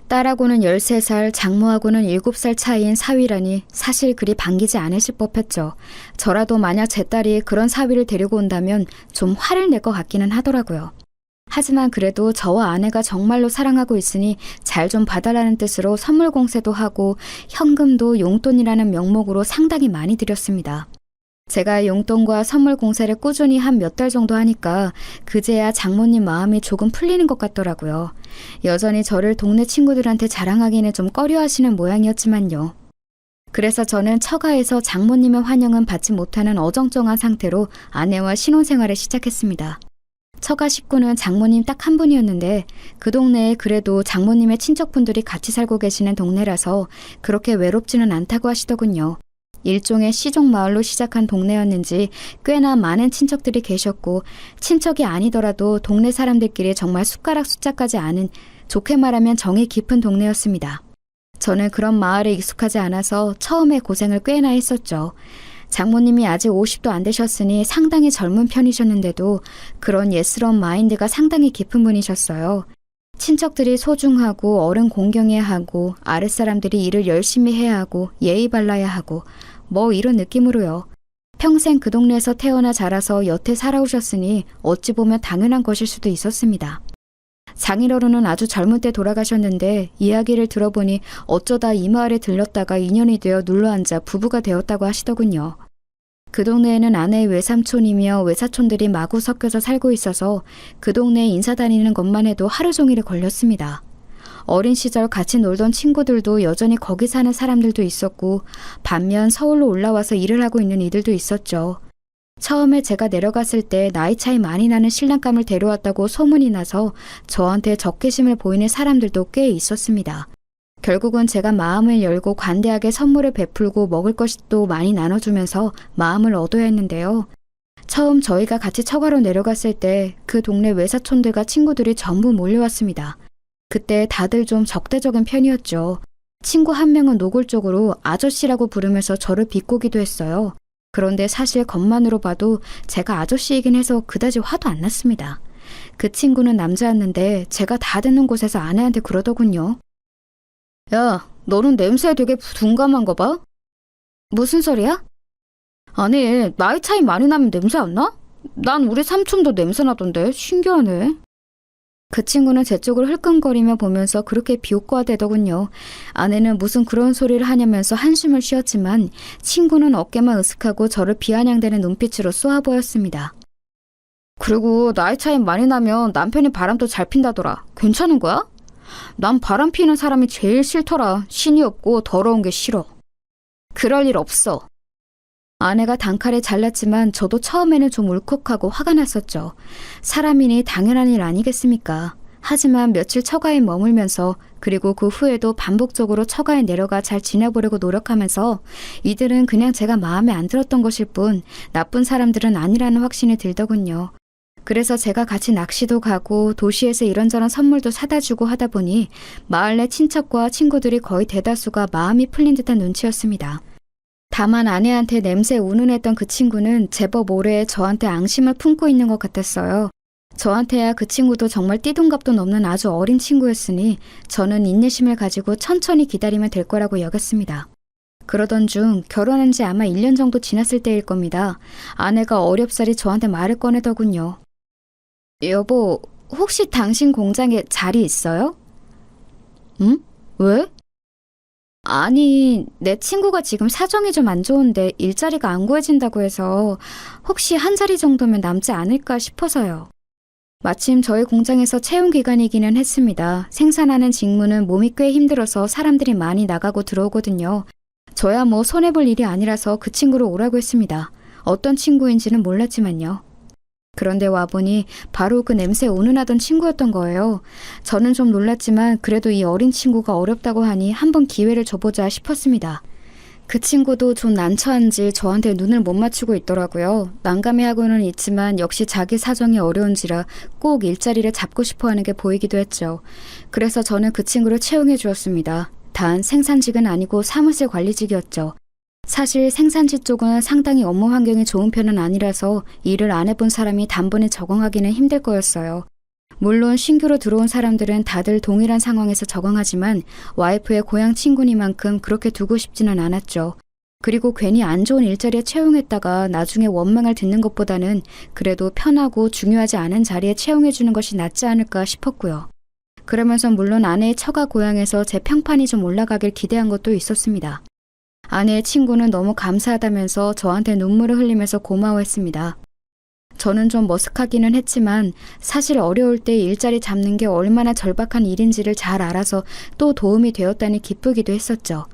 딸하고는 13살, 장모하고는 7살 차이인 사위라니 사실 그리 반기지 않으실 법했죠. 저라도 만약 제 딸이 그런 사위를 데리고 온다면 좀 화를 낼 것 같기는 하더라고요. 하지만 그래도 저와 아내가 정말로 사랑하고 있으니 잘 좀 봐달라는 뜻으로 선물 공세도 하고 현금도 용돈이라는 명목으로 상당히 많이 드렸습니다. 제가 용돈과 선물 공세를 꾸준히 한 몇 달 정도 하니까 그제야 장모님 마음이 조금 풀리는 것 같더라고요. 여전히 저를 동네 친구들한테 자랑하기는 좀 꺼려하시는 모양이었지만요. 그래서 저는 처가에서 장모님의 환영은 받지 못하는 어정쩡한 상태로 아내와 신혼생활을 시작했습니다. 처가 식구는 장모님 딱 한 분이었는데 그 동네에 그래도 장모님의 친척분들이 같이 살고 계시는 동네라서 그렇게 외롭지는 않다고 하시더군요. 일종의 시종마을로 시작한 동네였는지 꽤나 많은 친척들이 계셨고 친척이 아니더라도 동네 사람들끼리 정말 숟가락 숫자까지 아는 좋게 말하면 정이 깊은 동네였습니다. 저는 그런 마을에 익숙하지 않아서 처음에 고생을 꽤나 했었죠. 장모님이 아직 50도 안 되셨으니 상당히 젊은 편이셨는데도 그런 예스러운 마인드가 상당히 깊은 분이셨어요. 친척들이 소중하고 어른 공경해야 하고 아랫사람들이 일을 열심히 해야 하고 예의 발라야 하고 뭐 이런 느낌으로요. 평생 그 동네에서 태어나 자라서 여태 살아오셨으니 어찌 보면 당연한 것일 수도 있었습니다. 장인어른은 아주 젊은 때 돌아가셨는데 이야기를 들어보니 어쩌다 이 마을에 들렀다가 인연이 되어 눌러앉아 부부가 되었다고 하시더군요. 그 동네에는 아내의 외삼촌이며 외사촌들이 마구 섞여서 살고 있어서 그 동네에 인사 다니는 것만 해도 하루 종일이 걸렸습니다. 어린 시절 같이 놀던 친구들도 여전히 거기 사는 사람들도 있었고 반면 서울로 올라와서 일을 하고 있는 이들도 있었죠. 처음에 제가 내려갔을 때 나이 차이 많이 나는 신랑감을 데려왔다고 소문이 나서 저한테 적개심을 보이는 사람들도 꽤 있었습니다. 결국은 제가 마음을 열고 관대하게 선물을 베풀고 먹을 것도 많이 나눠주면서 마음을 얻어야 했는데요. 처음 저희가 같이 처가로 내려갔을 때 그 동네 외사촌들과 친구들이 전부 몰려왔습니다. 그때 다들 좀 적대적인 편이었죠. 친구 한 명은 노골적으로 아저씨라고 부르면서 저를 비꼬기도 했어요. 그런데 사실 겉만으로 봐도 제가 아저씨이긴 해서 그다지 화도 안 났습니다. 그 친구는 남자였는데 제가 다 듣는 곳에서 아내한테 그러더군요. 야, 너는 냄새에 되게 둔감한 거 봐? 무슨 소리야? 아니, 나이 차이 많이 나면 냄새 안 나? 난 우리 삼촌도 냄새 나던데 신기하네. 그 친구는 제 쪽을 흘끔거리며 보면서 그렇게 비웃고하대더군요. 아내는 무슨 그런 소리를 하냐면서 한숨을 쉬었지만 친구는 어깨만 으쓱하고 저를 비아냥대는 눈빛으로 쏘아 보였습니다. 그리고 나이 차이 많이 나면 남편이 바람도 잘 핀다더라. 괜찮은 거야? 난 바람 피는 사람이 제일 싫더라. 신이 없고 더러운 게 싫어. 그럴 일 없어. 아내가 단칼에 잘랐지만 저도 처음에는 좀 울컥하고 화가 났었죠. 사람이니 당연한 일 아니겠습니까? 하지만 며칠 처가에 머물면서 그리고 그 후에도 반복적으로 처가에 내려가 잘 지내보려고 노력하면서 이들은 그냥 제가 마음에 안 들었던 것일 뿐 나쁜 사람들은 아니라는 확신이 들더군요. 그래서 제가 같이 낚시도 가고 도시에서 이런저런 선물도 사다 주고 하다 보니 마을 내 친척과 친구들이 거의 대다수가 마음이 풀린 듯한 눈치였습니다. 다만 아내한테 냄새에 운운했던 그 친구는 제법 오래 저한테 앙심을 품고 있는 것 같았어요. 저한테야 그 친구도 정말 띠동갑도 넘는 아주 어린 친구였으니 저는 인내심을 가지고 천천히 기다리면 될 거라고 여겼습니다. 그러던 중 결혼한 지 아마 1년 정도 지났을 때일 겁니다. 아내가 어렵사리 저한테 말을 꺼내더군요. 여보, 혹시 당신 공장에 자리 있어요? 응? 왜? 아니, 내 친구가 지금 사정이 좀 안 좋은데 일자리가 안 구해진다고 해서 혹시 한 자리 정도면 남지 않을까 싶어서요. 마침 저희 공장에서 채용 기간이기는 했습니다. 생산하는 직무는 몸이 꽤 힘들어서 사람들이 많이 나가고 들어오거든요. 저야 뭐 손해볼 일이 아니라서 그 친구를 오라고 했습니다. 어떤 친구인지는 몰랐지만요. 그런데 와보니 바로 그 냄새에 운운하던 친구였던 거예요. 저는 좀 놀랐지만 그래도 이 어린 친구가 어렵다고 하니 한번 기회를 줘보자 싶었습니다. 그 친구도 좀 난처한지 저한테 눈을 못 맞추고 있더라고요. 난감해하고는 있지만 역시 자기 사정이 어려운지라 꼭 일자리를 잡고 싶어하는 게 보이기도 했죠. 그래서 저는 그 친구를 채용해 주었습니다. 단 생산직은 아니고 사무실 관리직이었죠. 사실 생산지 쪽은 상당히 업무 환경이 좋은 편은 아니라서 일을 안 해본 사람이 단번에 적응하기는 힘들 거였어요. 물론 신규로 들어온 사람들은 다들 동일한 상황에서 적응하지만 와이프의 고향 친구니만큼 그렇게 두고 싶지는 않았죠. 그리고 괜히 안 좋은 일자리에 채용했다가 나중에 원망을 듣는 것보다는 그래도 편하고 중요하지 않은 자리에 채용해주는 것이 낫지 않을까 싶었고요. 그러면서 물론 아내의 처가 고향에서 제 평판이 좀 올라가길 기대한 것도 있었습니다. 아내의 친구는 너무 감사하다면서 저한테 눈물을 흘리면서 고마워했습니다. 저는 좀 머쓱하기는 했지만 사실 어려울 때 일자리 잡는 게 얼마나 절박한 일인지를 잘 알아서 또 도움이 되었다니 기쁘기도 했었죠.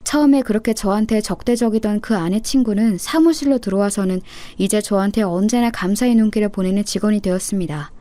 처음에 그렇게 저한테 적대적이던 그 아내 친구는 사무실로 들어와서는 이제 저한테 언제나 감사의 눈길을 보내는 직원이 되었습니다.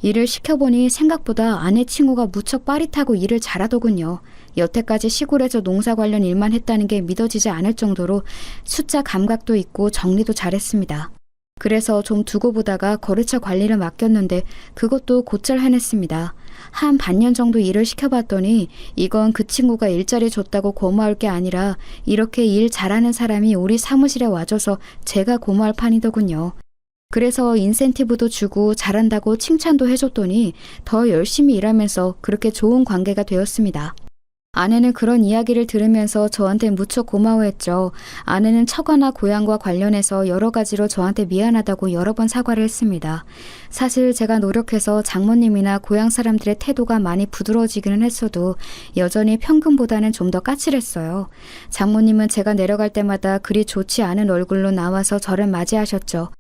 일을 시켜보니 생각보다 아내 친구가 무척 빠릿하고 일을 잘하더군요. 여태까지 시골에서 농사 관련 일만 했다는 게 믿어지지 않을 정도로 숫자 감각도 있고 정리도 잘했습니다. 그래서 좀 두고 보다가 거래처 관리를 맡겼는데 그것도 곧잘 해냈습니다. 한 반년 정도 일을 시켜봤더니 이건 그 친구가 일자리 줬다고 고마울 게 아니라 이렇게 일 잘하는 사람이 우리 사무실에 와줘서 제가 고마울 판이더군요. 그래서 인센티브도 주고 잘한다고 칭찬도 해줬더니 더 열심히 일하면서 그렇게 좋은 관계가 되었습니다. 아내는 그런 이야기를 들으면서 저한테 무척 고마워했죠. 아내는 처가나 고향과 관련해서 여러 가지로 저한테 미안하다고 여러 번 사과를 했습니다. 사실 제가 노력해서 장모님이나 고향 사람들의 태도가 많이 부드러워지기는 했어도 여전히 평균보다는 좀 더 까칠했어요. 장모님은 제가 내려갈 때마다 그리 좋지 않은 얼굴로 나와서 저를 맞이하셨죠.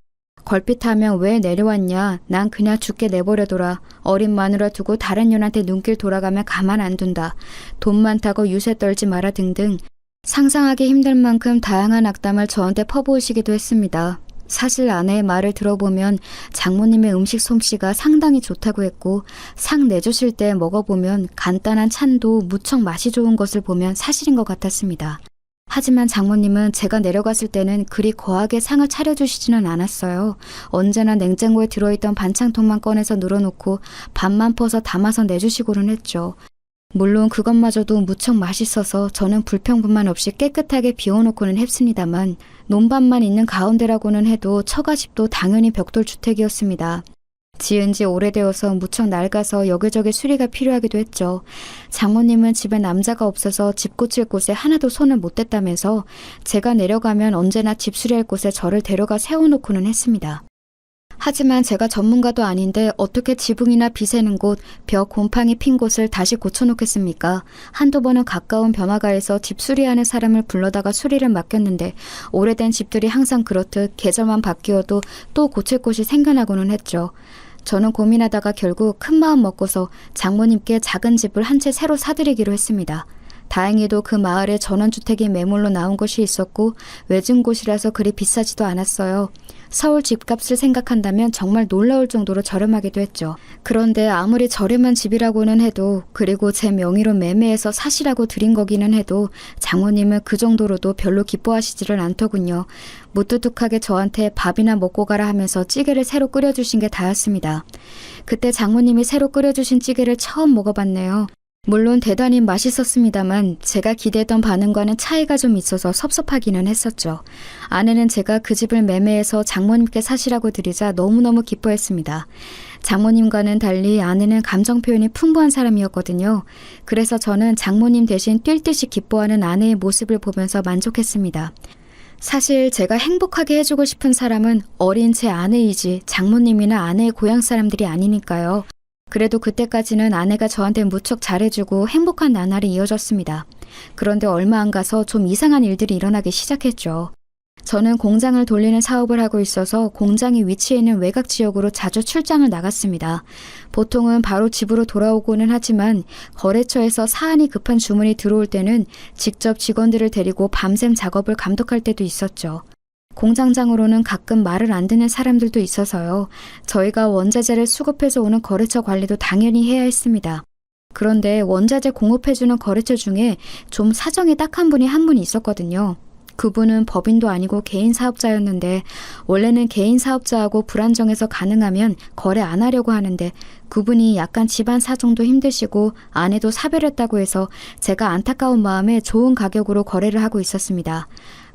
걸핏하면 왜 내려왔냐? 난 그냥 죽게 내버려둬라. 어린 마누라 두고 다른 년한테 눈길 돌아가면 가만 안 둔다. 돈 많다고 유세 떨지 마라 등등 상상하기 힘들 만큼 다양한 악담을 저한테 퍼부으시기도 했습니다. 사실 아내의 말을 들어보면 장모님의 음식 솜씨가 상당히 좋다고 했고 상 내주실 때 먹어보면 간단한 찬도 무척 맛이 좋은 것을 보면 사실인 것 같았습니다. 하지만 장모님은 제가 내려갔을 때는 그리 거하게 상을 차려주시지는 않았어요. 언제나 냉장고에 들어있던 반찬통만 꺼내서 늘어놓고 밥만 퍼서 담아서 내주시고는 했죠. 물론 그것마저도 무척 맛있어서 저는 불평분만 없이 깨끗하게 비워놓고는 했습니다만 논밭만 있는 가운데라고는 해도 처가집도 당연히 벽돌주택이었습니다. 지은 지 오래되어서 무척 낡아서 여기저기 수리가 필요하기도 했죠. 장모님은 집에 남자가 없어서 집 고칠 곳에 하나도 손을 못 댔다면서 제가 내려가면 언제나 집 수리할 곳에 저를 데려가 세워놓고는 했습니다. 하지만 제가 전문가도 아닌데 어떻게 지붕이나 비새는 곳, 벽 곰팡이 핀 곳을 다시 고쳐놓겠습니까? 한두 번은 가까운 번화가에서 집 수리하는 사람을 불러다가 수리를 맡겼는데 오래된 집들이 항상 그렇듯 계절만 바뀌어도 또 고칠 곳이 생겨나고는 했죠. 저는 고민하다가 결국 큰 마음 먹고서 장모님께 작은 집을 한 채 새로 사드리기로 했습니다. 다행히도 그 마을에 전원주택이 매물로 나온 곳이 있었고 외진 곳이라서 그리 비싸지도 않았어요. 서울 집값을 생각한다면 정말 놀라울 정도로 저렴하기도 했죠. 그런데 아무리 저렴한 집이라고는 해도, 그리고 제 명의로 매매해서 사시라고 드린 거기는 해도 장모님은 그 정도로도 별로 기뻐하시지를 않더군요. 무뚝뚝하게 저한테 밥이나 먹고 가라 하면서 찌개를 새로 끓여주신 게 다였습니다. 그때 장모님이 새로 끓여주신 찌개를 처음 먹어봤네요. 물론 대단히 맛있었습니다만 제가 기대했던 반응과는 차이가 좀 있어서 섭섭하기는 했었죠. 아내는 제가 그 집을 매매해서 장모님께 사시라고 드리자 너무너무 기뻐했습니다. 장모님과는 달리 아내는 감정 표현이 풍부한 사람이었거든요. 그래서 저는 장모님 대신 뛸 듯이 기뻐하는 아내의 모습을 보면서 만족했습니다. 사실 제가 행복하게 해주고 싶은 사람은 어린 제 아내이지 장모님이나 아내의 고향 사람들이 아니니까요. 그래도 그때까지는 아내가 저한테 무척 잘해주고 행복한 나날이 이어졌습니다. 그런데 얼마 안 가서 좀 이상한 일들이 일어나기 시작했죠. 저는 공장을 돌리는 사업을 하고 있어서 공장이 위치해 있는 외곽 지역으로 자주 출장을 나갔습니다. 보통은 바로 집으로 돌아오고는 하지만 거래처에서 사안이 급한 주문이 들어올 때는 직접 직원들을 데리고 밤샘 작업을 감독할 때도 있었죠. 공장장으로는 가끔 말을 안 듣는 사람들도 있어서요. 저희가 원자재를 수급해서 오는 거래처 관리도 당연히 해야 했습니다. 그런데 원자재 공급해주는 거래처 중에 좀 사정이 딱한 분이 한 분 있었거든요. 그분은 법인도 아니고 개인 사업자였는데 원래는 개인 사업자하고 불안정해서 가능하면 거래 안 하려고 하는데 그분이 약간 집안 사정도 힘드시고 아내도 사별했다고 해서 제가 안타까운 마음에 좋은 가격으로 거래를 하고 있었습니다.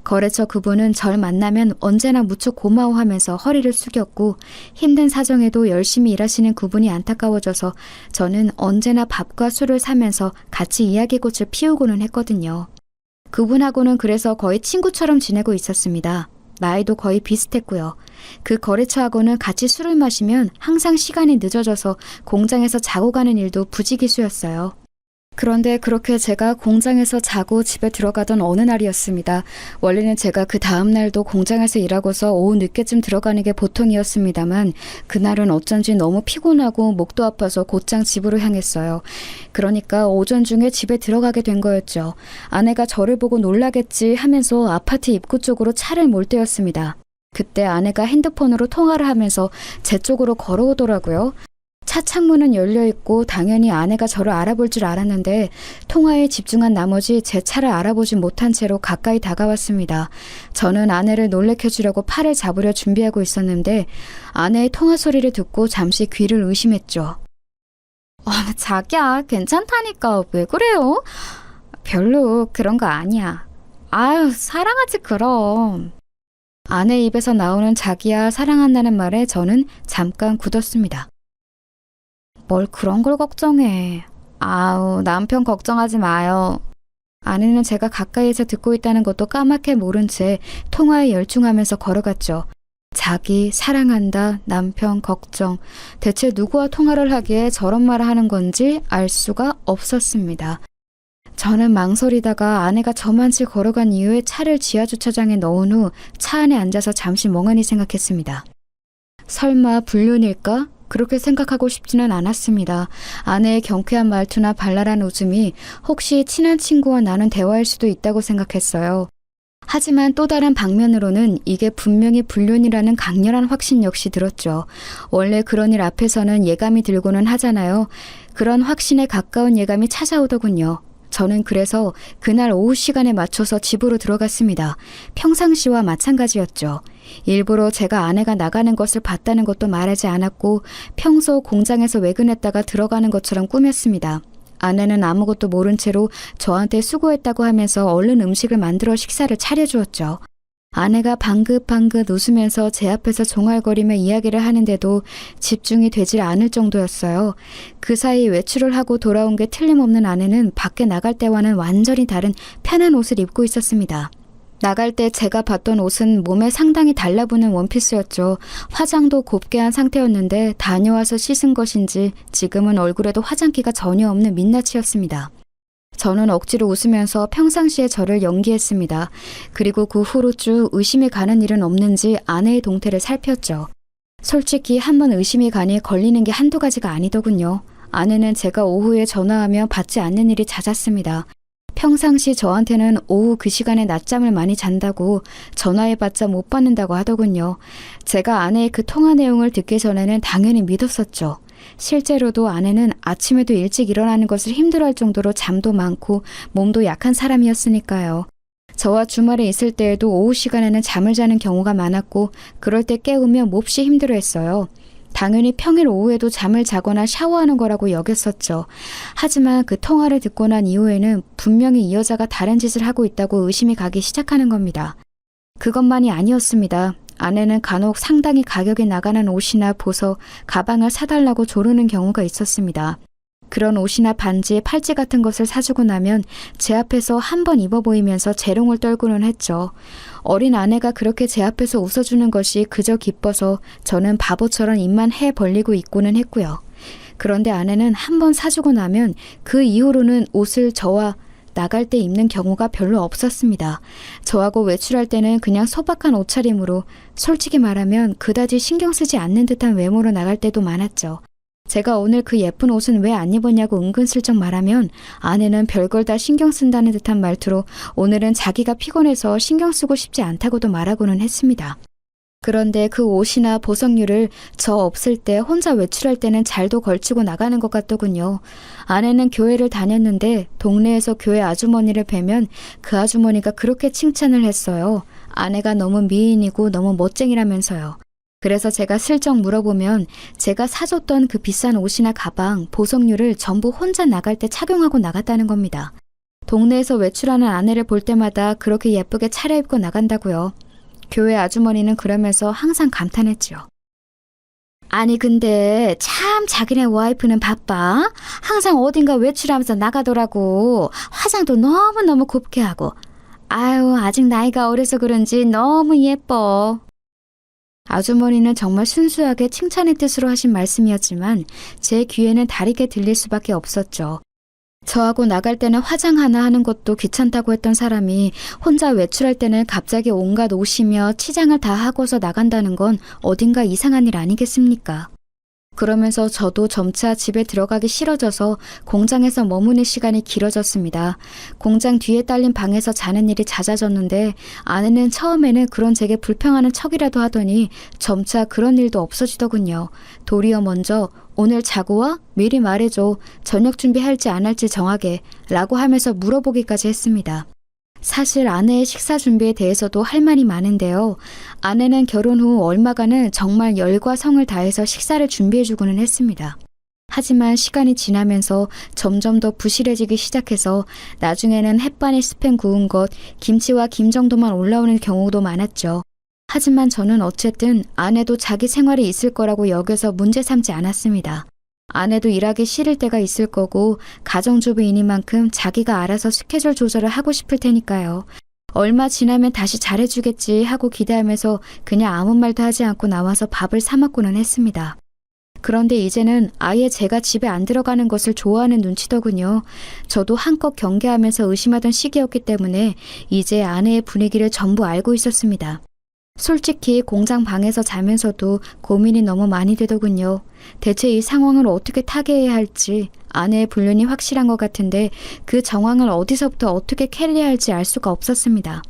거래처 그분은 절 만나면 언제나 무척 고마워하면서 허리를 숙였고 힘든 사정에도 열심히 일하시는 그분이 안타까워져서 저는 언제나 밥과 술을 사면서 같이 이야기꽃을 피우고는 했거든요. 그분하고는 그래서 거의 친구처럼 지내고 있었습니다. 나이도 거의 비슷했고요. 그 거래처하고는 같이 술을 마시면 항상 시간이 늦어져서 공장에서 자고 가는 일도 부지기수였어요. 그런데 그렇게 제가 공장에서 자고 집에 들어가던 어느 날이었습니다. 원래는 제가 그 다음 날도 공장에서 일하고서 오후 늦게쯤 들어가는 게 보통이었습니다만 그날은 어쩐지 너무 피곤하고 목도 아파서 곧장 집으로 향했어요. 그러니까 오전 중에 집에 들어가게 된 거였죠. 아내가 저를 보고 놀라겠지 하면서 아파트 입구 쪽으로 차를 몰 때였습니다. 그때 아내가 핸드폰으로 통화를 하면서 제 쪽으로 걸어오더라고요. 차 창문은 열려있고 당연히 아내가 저를 알아볼 줄 알았는데 통화에 집중한 나머지 제 차를 알아보지 못한 채로 가까이 다가왔습니다. 저는 아내를 놀래켜주려고 팔을 잡으려 준비하고 있었는데 아내의 통화 소리를 듣고 잠시 귀를 의심했죠. 자기야, 괜찮다니까 왜 그래요? 별로 그런 거 아니야. 아유, 사랑하지 그럼. 아내 입에서 나오는 자기야 사랑한다는 말에 저는 잠깐 굳었습니다. 뭘 그런 걸 걱정해. 아우, 남편 걱정하지 마요. 아내는 제가 가까이에서 듣고 있다는 것도 까맣게 모른 채 통화에 열중하면서 걸어갔죠. 자기, 사랑한다, 남편, 걱정. 대체 누구와 통화를 하기에 저런 말을 하는 건지 알 수가 없었습니다. 저는 망설이다가 아내가 저만치 걸어간 이후에 차를 지하주차장에 넣은 후 차 안에 앉아서 잠시 멍하니 생각했습니다. 설마 불륜일까? 그렇게 생각하고 싶지는 않았습니다. 아내의 경쾌한 말투나 발랄한 웃음이 혹시 친한 친구와 나눈 대화일 수도 있다고 생각했어요. 하지만 또 다른 방면으로는 이게 분명히 불륜이라는 강렬한 확신 역시 들었죠. 원래 그런 일 앞에서는 예감이 들고는 하잖아요. 그런 확신에 가까운 예감이 찾아오더군요. 저는 그래서 그날 오후 시간에 맞춰서 집으로 들어갔습니다. 평상시와 마찬가지였죠. 일부러 제가 아내가 나가는 것을 봤다는 것도 말하지 않았고 평소 공장에서 외근했다가 들어가는 것처럼 꾸몄습니다. 아내는 아무것도 모른 채로 저한테 수고했다고 하면서 얼른 음식을 만들어 식사를 차려주었죠. 아내가 방긋방긋 웃으면서 제 앞에서 종알거리며 이야기를 하는데도 집중이 되질 않을 정도였어요. 그 사이 외출을 하고 돌아온 게 틀림없는 아내는 밖에 나갈 때와는 완전히 다른 편한 옷을 입고 있었습니다. 나갈 때 제가 봤던 옷은 몸에 상당히 달라붙는 원피스였죠. 화장도 곱게 한 상태였는데 다녀와서 씻은 것인지 지금은 얼굴에도 화장기가 전혀 없는 민낯이었습니다. 저는 억지로 웃으면서 평상시에 저를 연기했습니다. 그리고 그 후로 쭉 의심이 가는 일은 없는지 아내의 동태를 살폈죠. 솔직히 한번 의심이 가니 걸리는 게 한두 가지가 아니더군요. 아내는 제가 오후에 전화하며 받지 않는 일이 잦았습니다. 평상시 저한테는 오후 그 시간에 낮잠을 많이 잔다고 전화해봤자 못 받는다고 하더군요. 제가 아내의 그 통화 내용을 듣기 전에는 당연히 믿었었죠. 실제로도 아내는 아침에도 일찍 일어나는 것을 힘들어할 정도로 잠도 많고 몸도 약한 사람이었으니까요. 저와 주말에 있을 때에도 오후 시간에는 잠을 자는 경우가 많았고 그럴 때 깨우며 몹시 힘들어했어요. 당연히 평일 오후에도 잠을 자거나 샤워하는 거라고 여겼었죠. 하지만 그 통화를 듣고 난 이후에는 분명히 이 여자가 다른 짓을 하고 있다고 의심이 가기 시작하는 겁니다. 그것만이 아니었습니다. 아내는 간혹 상당히 가격이 나가는 옷이나 보석, 가방을 사달라고 조르는 경우가 있었습니다. 그런 옷이나 반지, 팔찌 같은 것을 사주고 나면 제 앞에서 한 번 입어 보이면서 재롱을 떨고는 했죠. 어린 아내가 그렇게 제 앞에서 웃어주는 것이 그저 기뻐서 저는 바보처럼 입만 해 벌리고 있고는 했고요. 그런데 아내는 한 번 사주고 나면 그 이후로는 옷을 저와 나갈 때 입는 경우가 별로 없었습니다. 저하고 외출할 때는 그냥 소박한 옷차림으로 솔직히 말하면 그다지 신경 쓰지 않는 듯한 외모로 나갈 때도 많았죠. 제가 오늘 그 예쁜 옷은 왜 안 입었냐고 은근슬쩍 말하면 아내는 별걸 다 신경 쓴다는 듯한 말투로 오늘은 자기가 피곤해서 신경 쓰고 싶지 않다고도 말하고는 했습니다. 그런데 그 옷이나 보석류를 저 없을 때 혼자 외출할 때는 잘도 걸치고 나가는 것 같더군요. 아내는 교회를 다녔는데 동네에서 교회 아주머니를 뵈면 그 아주머니가 그렇게 칭찬을 했어요. 아내가 너무 미인이고 너무 멋쟁이라면서요. 그래서 제가 슬쩍 물어보면 제가 사줬던 그 비싼 옷이나 가방, 보석류를 전부 혼자 나갈 때 착용하고 나갔다는 겁니다. 동네에서 외출하는 아내를 볼 때마다 그렇게 예쁘게 차려입고 나간다고요. 교회 아주머니는 그러면서 항상 감탄했죠. 아니 근데 참 자기네 와이프는 바빠. 항상 어딘가 외출하면서 나가더라고. 화장도 너무너무 곱게 하고. 아유 아직 나이가 어려서 그런지 너무 예뻐. 아주머니는 정말 순수하게 칭찬의 뜻으로 하신 말씀이었지만 제 귀에는 다르게 들릴 수밖에 없었죠. 저하고 나갈 때는 화장 하나 하는 것도 귀찮다고 했던 사람이 혼자 외출할 때는 갑자기 온갖 옷이며 치장을 다 하고서 나간다는 건 어딘가 이상한 일 아니겠습니까? 그러면서 저도 점차 집에 들어가기 싫어져서 공장에서 머무는 시간이 길어졌습니다. 공장 뒤에 딸린 방에서 자는 일이 잦아졌는데 아내는 처음에는 그런 제게 불평하는 척이라도 하더니 점차 그런 일도 없어지더군요. 도리어 먼저 오늘 자고 와? 미리 말해줘. 저녁 준비할지 안 할지 정하게 라고 하면서 물어보기까지 했습니다. 사실 아내의 식사 준비에 대해서도 할 말이 많은데요. 아내는 결혼 후 얼마간은 정말 열과 성을 다해서 식사를 준비해주고는 했습니다. 하지만 시간이 지나면서 점점 더 부실해지기 시작해서 나중에는 햇반에 스팸 구운 것, 김치와 김 정도만 올라오는 경우도 많았죠. 하지만 저는 어쨌든 아내도 자기 생활이 있을 거라고 여겨서 문제 삼지 않았습니다. 아내도 일하기 싫을 때가 있을 거고 가정주부이니만큼 자기가 알아서 스케줄 조절을 하고 싶을 테니까요. 얼마 지나면 다시 잘해주겠지 하고 기대하면서 그냥 아무 말도 하지 않고 나와서 밥을 사 먹고는 했습니다. 그런데 이제는 아예 제가 집에 안 들어가는 것을 좋아하는 눈치더군요. 저도 한껏 경계하면서 의심하던 시기였기 때문에 이제 아내의 분위기를 전부 알고 있었습니다. 솔직히 공장 방에서 자면서도 고민이 너무 많이 되더군요. 대체 이 상황을 어떻게 타개해야 할지 아내의 불륜이 확실한 것 같은데 그 정황을 어디서부터 어떻게 캐리해야 할지 알 수가 없었습니다.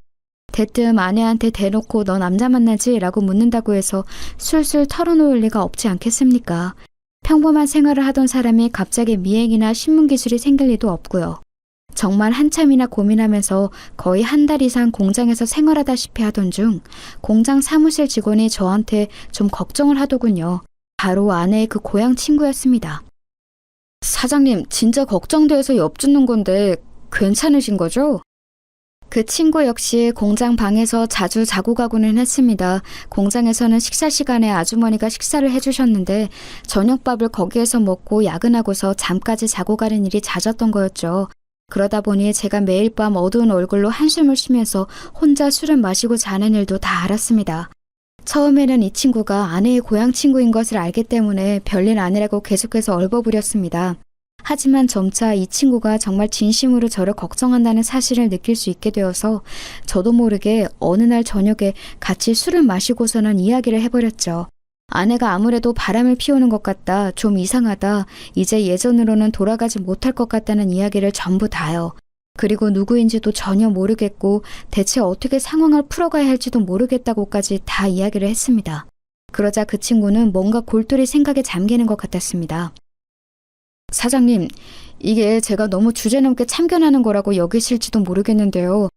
대뜸 아내한테 대놓고 너 남자 만나지? 라고 묻는다고 해서 술술 털어놓을 리가 없지 않겠습니까? 평범한 생활을 하던 사람이 갑자기 미행이나 신문기술이 생길 리도 없고요. 정말 한참이나 고민하면서 거의 한 달 이상 공장에서 생활하다시피 하던 중 공장 사무실 직원이 저한테 좀 걱정을 하더군요. 바로 아내의 그 고향 친구였습니다. 사장님, 진짜 걱정돼서 엿듣는 건데 괜찮으신 거죠? 그 친구 역시 공장 방에서 자주 자고 가고는 했습니다. 공장에서는 식사 시간에 아주머니가 식사를 해주셨는데 저녁밥을 거기에서 먹고 야근하고서 잠까지 자고 가는 일이 잦았던 거였죠. 그러다 보니 제가 매일 밤 어두운 얼굴로 한숨을 쉬면서 혼자 술을 마시고 자는 일도 다 알았습니다. 처음에는 이 친구가 아내의 고향 친구인 것을 알기 때문에 별일 아니라고 계속해서 얼버무렸습니다. 하지만 점차 이 친구가 정말 진심으로 저를 걱정한다는 사실을 느낄 수 있게 되어서 저도 모르게 어느 날 저녁에 같이 술을 마시고서는 이야기를 해버렸죠. 아내가 아무래도 바람을 피우는 것 같다, 좀 이상하다, 이제 예전으로는 돌아가지 못할 것 같다는 이야기를 전부 다요. 그리고 누구인지도 전혀 모르겠고 대체 어떻게 상황을 풀어가야 할지도 모르겠다고까지 다 이야기를 했습니다. 그러자 그 친구는 뭔가 골똘히 생각에 잠기는 것 같았습니다. 사장님, 이게 제가 너무 주제넘게 참견하는 거라고 여기실지도 모르겠는데요.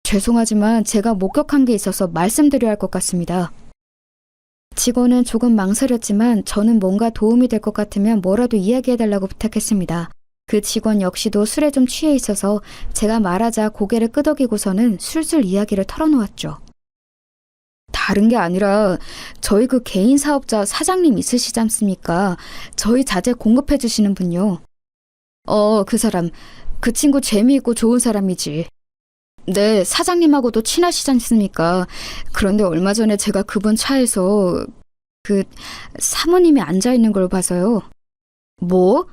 죄송하지만 제가 목격한 게 있어서 말씀드려야 할 것 같습니다. 직원은 조금 망설였지만 저는 뭔가 도움이 될 것 같으면 뭐라도 이야기해달라고 부탁했습니다. 그 직원 역시도 술에 좀 취해 있어서 제가 말하자 고개를 끄덕이고서는 술술 이야기를 털어놓았죠. 다른 게 아니라 저희 그 개인 사업자 사장님 있으시지 않습니까? 저희 자재 공급해 주시는 분요. 그 사람, 그 친구 재미있고 좋은 사람이지. 네, 사장님하고도 친하시지 않습니까? 그런데 얼마 전에 제가 그분 차에서 사모님이 앉아있는 걸 봐서요. 뭐?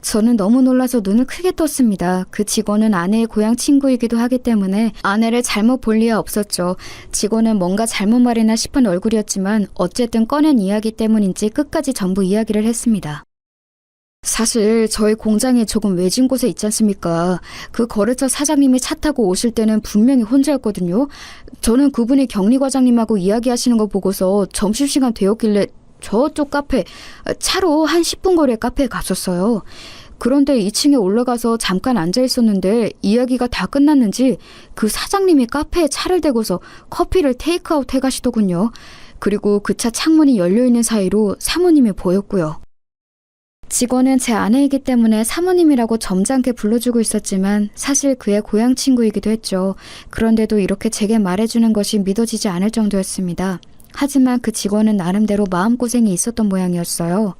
저는 너무 놀라서 눈을 크게 떴습니다. 그 직원은 아내의 고향 친구이기도 하기 때문에 아내를 잘못 볼 리가 없었죠. 직원은 뭔가 잘못 말이나 싶은 얼굴이었지만 어쨌든 꺼낸 이야기 때문인지 끝까지 전부 이야기를 했습니다. 사실 저희 공장이 조금 외진 곳에 있지 않습니까? 그 거래처 사장님이 차 타고 오실 때는 분명히 혼자였거든요. 저는 그분이 격리과장님하고 이야기하시는 거 보고서 점심시간 되었길래 저쪽 카페, 차로 한 10분 거리의 카페에 갔었어요. 그런데 2층에 올라가서 잠깐 앉아 있었는데 이야기가 다 끝났는지 그 사장님이 카페에 차를 대고서 커피를 테이크아웃 해가시더군요. 그리고 그 차 창문이 열려있는 사이로 사모님이 보였고요. 직원은 제 아내이기 때문에 사모님이라고 점잖게 불러주고 있었지만 사실 그의 고향 친구이기도 했죠. 그런데도 이렇게 제게 말해주는 것이 믿어지지 않을 정도였습니다. 하지만 그 직원은 나름대로 마음고생이 있었던 모양이었어요.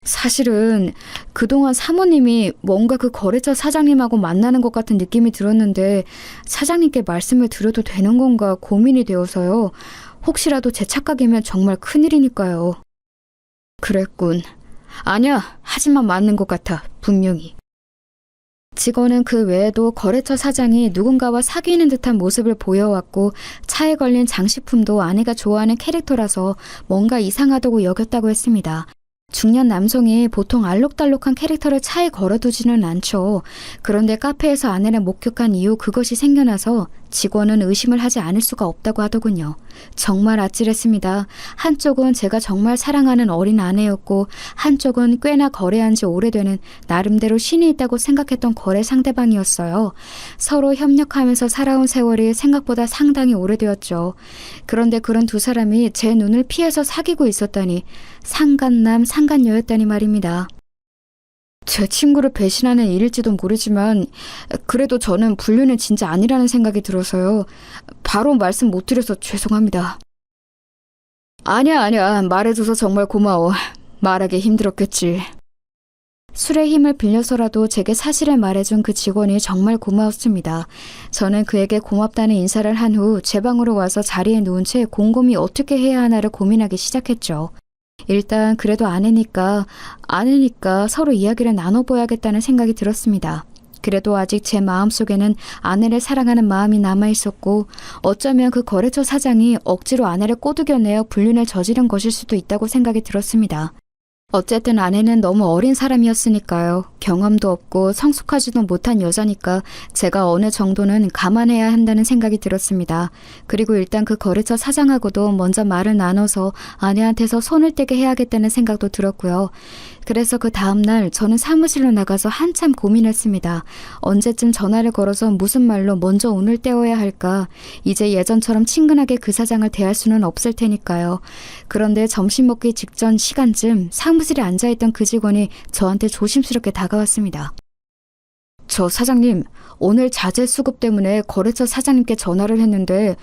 사실은 그동안 사모님이 뭔가 그 거래처 사장님하고 만나는 것 같은 느낌이 들었는데 사장님께 말씀을 드려도 되는 건가 고민이 되어서요. 혹시라도 제 착각이면 정말 큰일이니까요. 그랬군. 아니야, 하지만 맞는 것 같아, 분명히. 직원은 그 외에도 거래처 사장이 누군가와 사귀는 듯한 모습을 보여왔고 차에 걸린 장식품도 아내가 좋아하는 캐릭터라서 뭔가 이상하다고 여겼다고 했습니다. 중년 남성이 보통 알록달록한 캐릭터를 차에 걸어두지는 않죠. 그런데 카페에서 아내를 목격한 이후 그것이 생겨나서 직원은 의심을 하지 않을 수가 없다고 하더군요. 정말 아찔했습니다. 한쪽은 제가 정말 사랑하는 어린 아내였고 한쪽은 꽤나 거래한 지 오래되는 나름대로 신이 있다고 생각했던 거래 상대방이었어요. 서로 협력하면서 살아온 세월이 생각보다 상당히 오래되었죠. 그런데 그런 두 사람이 제 눈을 피해서 사귀고 있었다니 상간남 상간녀였다니 말입니다. 제 친구를 배신하는 일일지도 모르지만 그래도 저는 불륜은 진짜 아니라는 생각이 들어서요. 바로 말씀 못 드려서 죄송합니다. 아니야. 말해줘서 정말 고마워. 말하기 힘들었겠지. 술의 힘을 빌려서라도 제게 사실을 말해준 그 직원이 정말 고마웠습니다. 저는 그에게 고맙다는 인사를 한 후 제 방으로 와서 자리에 누운 채 곰곰이 어떻게 해야 하나를 고민하기 시작했죠. 일단 그래도 아내니까 서로 이야기를 나눠봐야겠다는 생각이 들었습니다. 그래도 아직 제 마음속에는 아내를 사랑하는 마음이 남아있었고 어쩌면 그 거래처 사장이 억지로 아내를 꼬드겨내어 불륜을 저지른 것일 수도 있다고 생각이 들었습니다. 어쨌든 아내는 너무 어린 사람이었으니까요. 경험도 없고 성숙하지도 못한 여자니까 제가 어느 정도는 감안해야 한다는 생각이 들었습니다. 그리고 일단 그 거래처 사장하고도 먼저 말을 나눠서 아내한테서 손을 떼게 해야겠다는 생각도 들었고요. 그래서 그 다음날 저는 사무실로 나가서 한참 고민했습니다. 언제쯤 전화를 걸어서 무슨 말로 먼저 운을 떼어야 할까? 이제 예전처럼 친근하게 그 사장을 대할 수는 없을 테니까요. 그런데 점심 먹기 직전 시간쯤 사무실에 앉아있던 그 직원이 저한테 조심스럽게 다가왔습니다. 저 사장님, 오늘 자재 수급 때문에 거래처 사장님께 전화를 했는데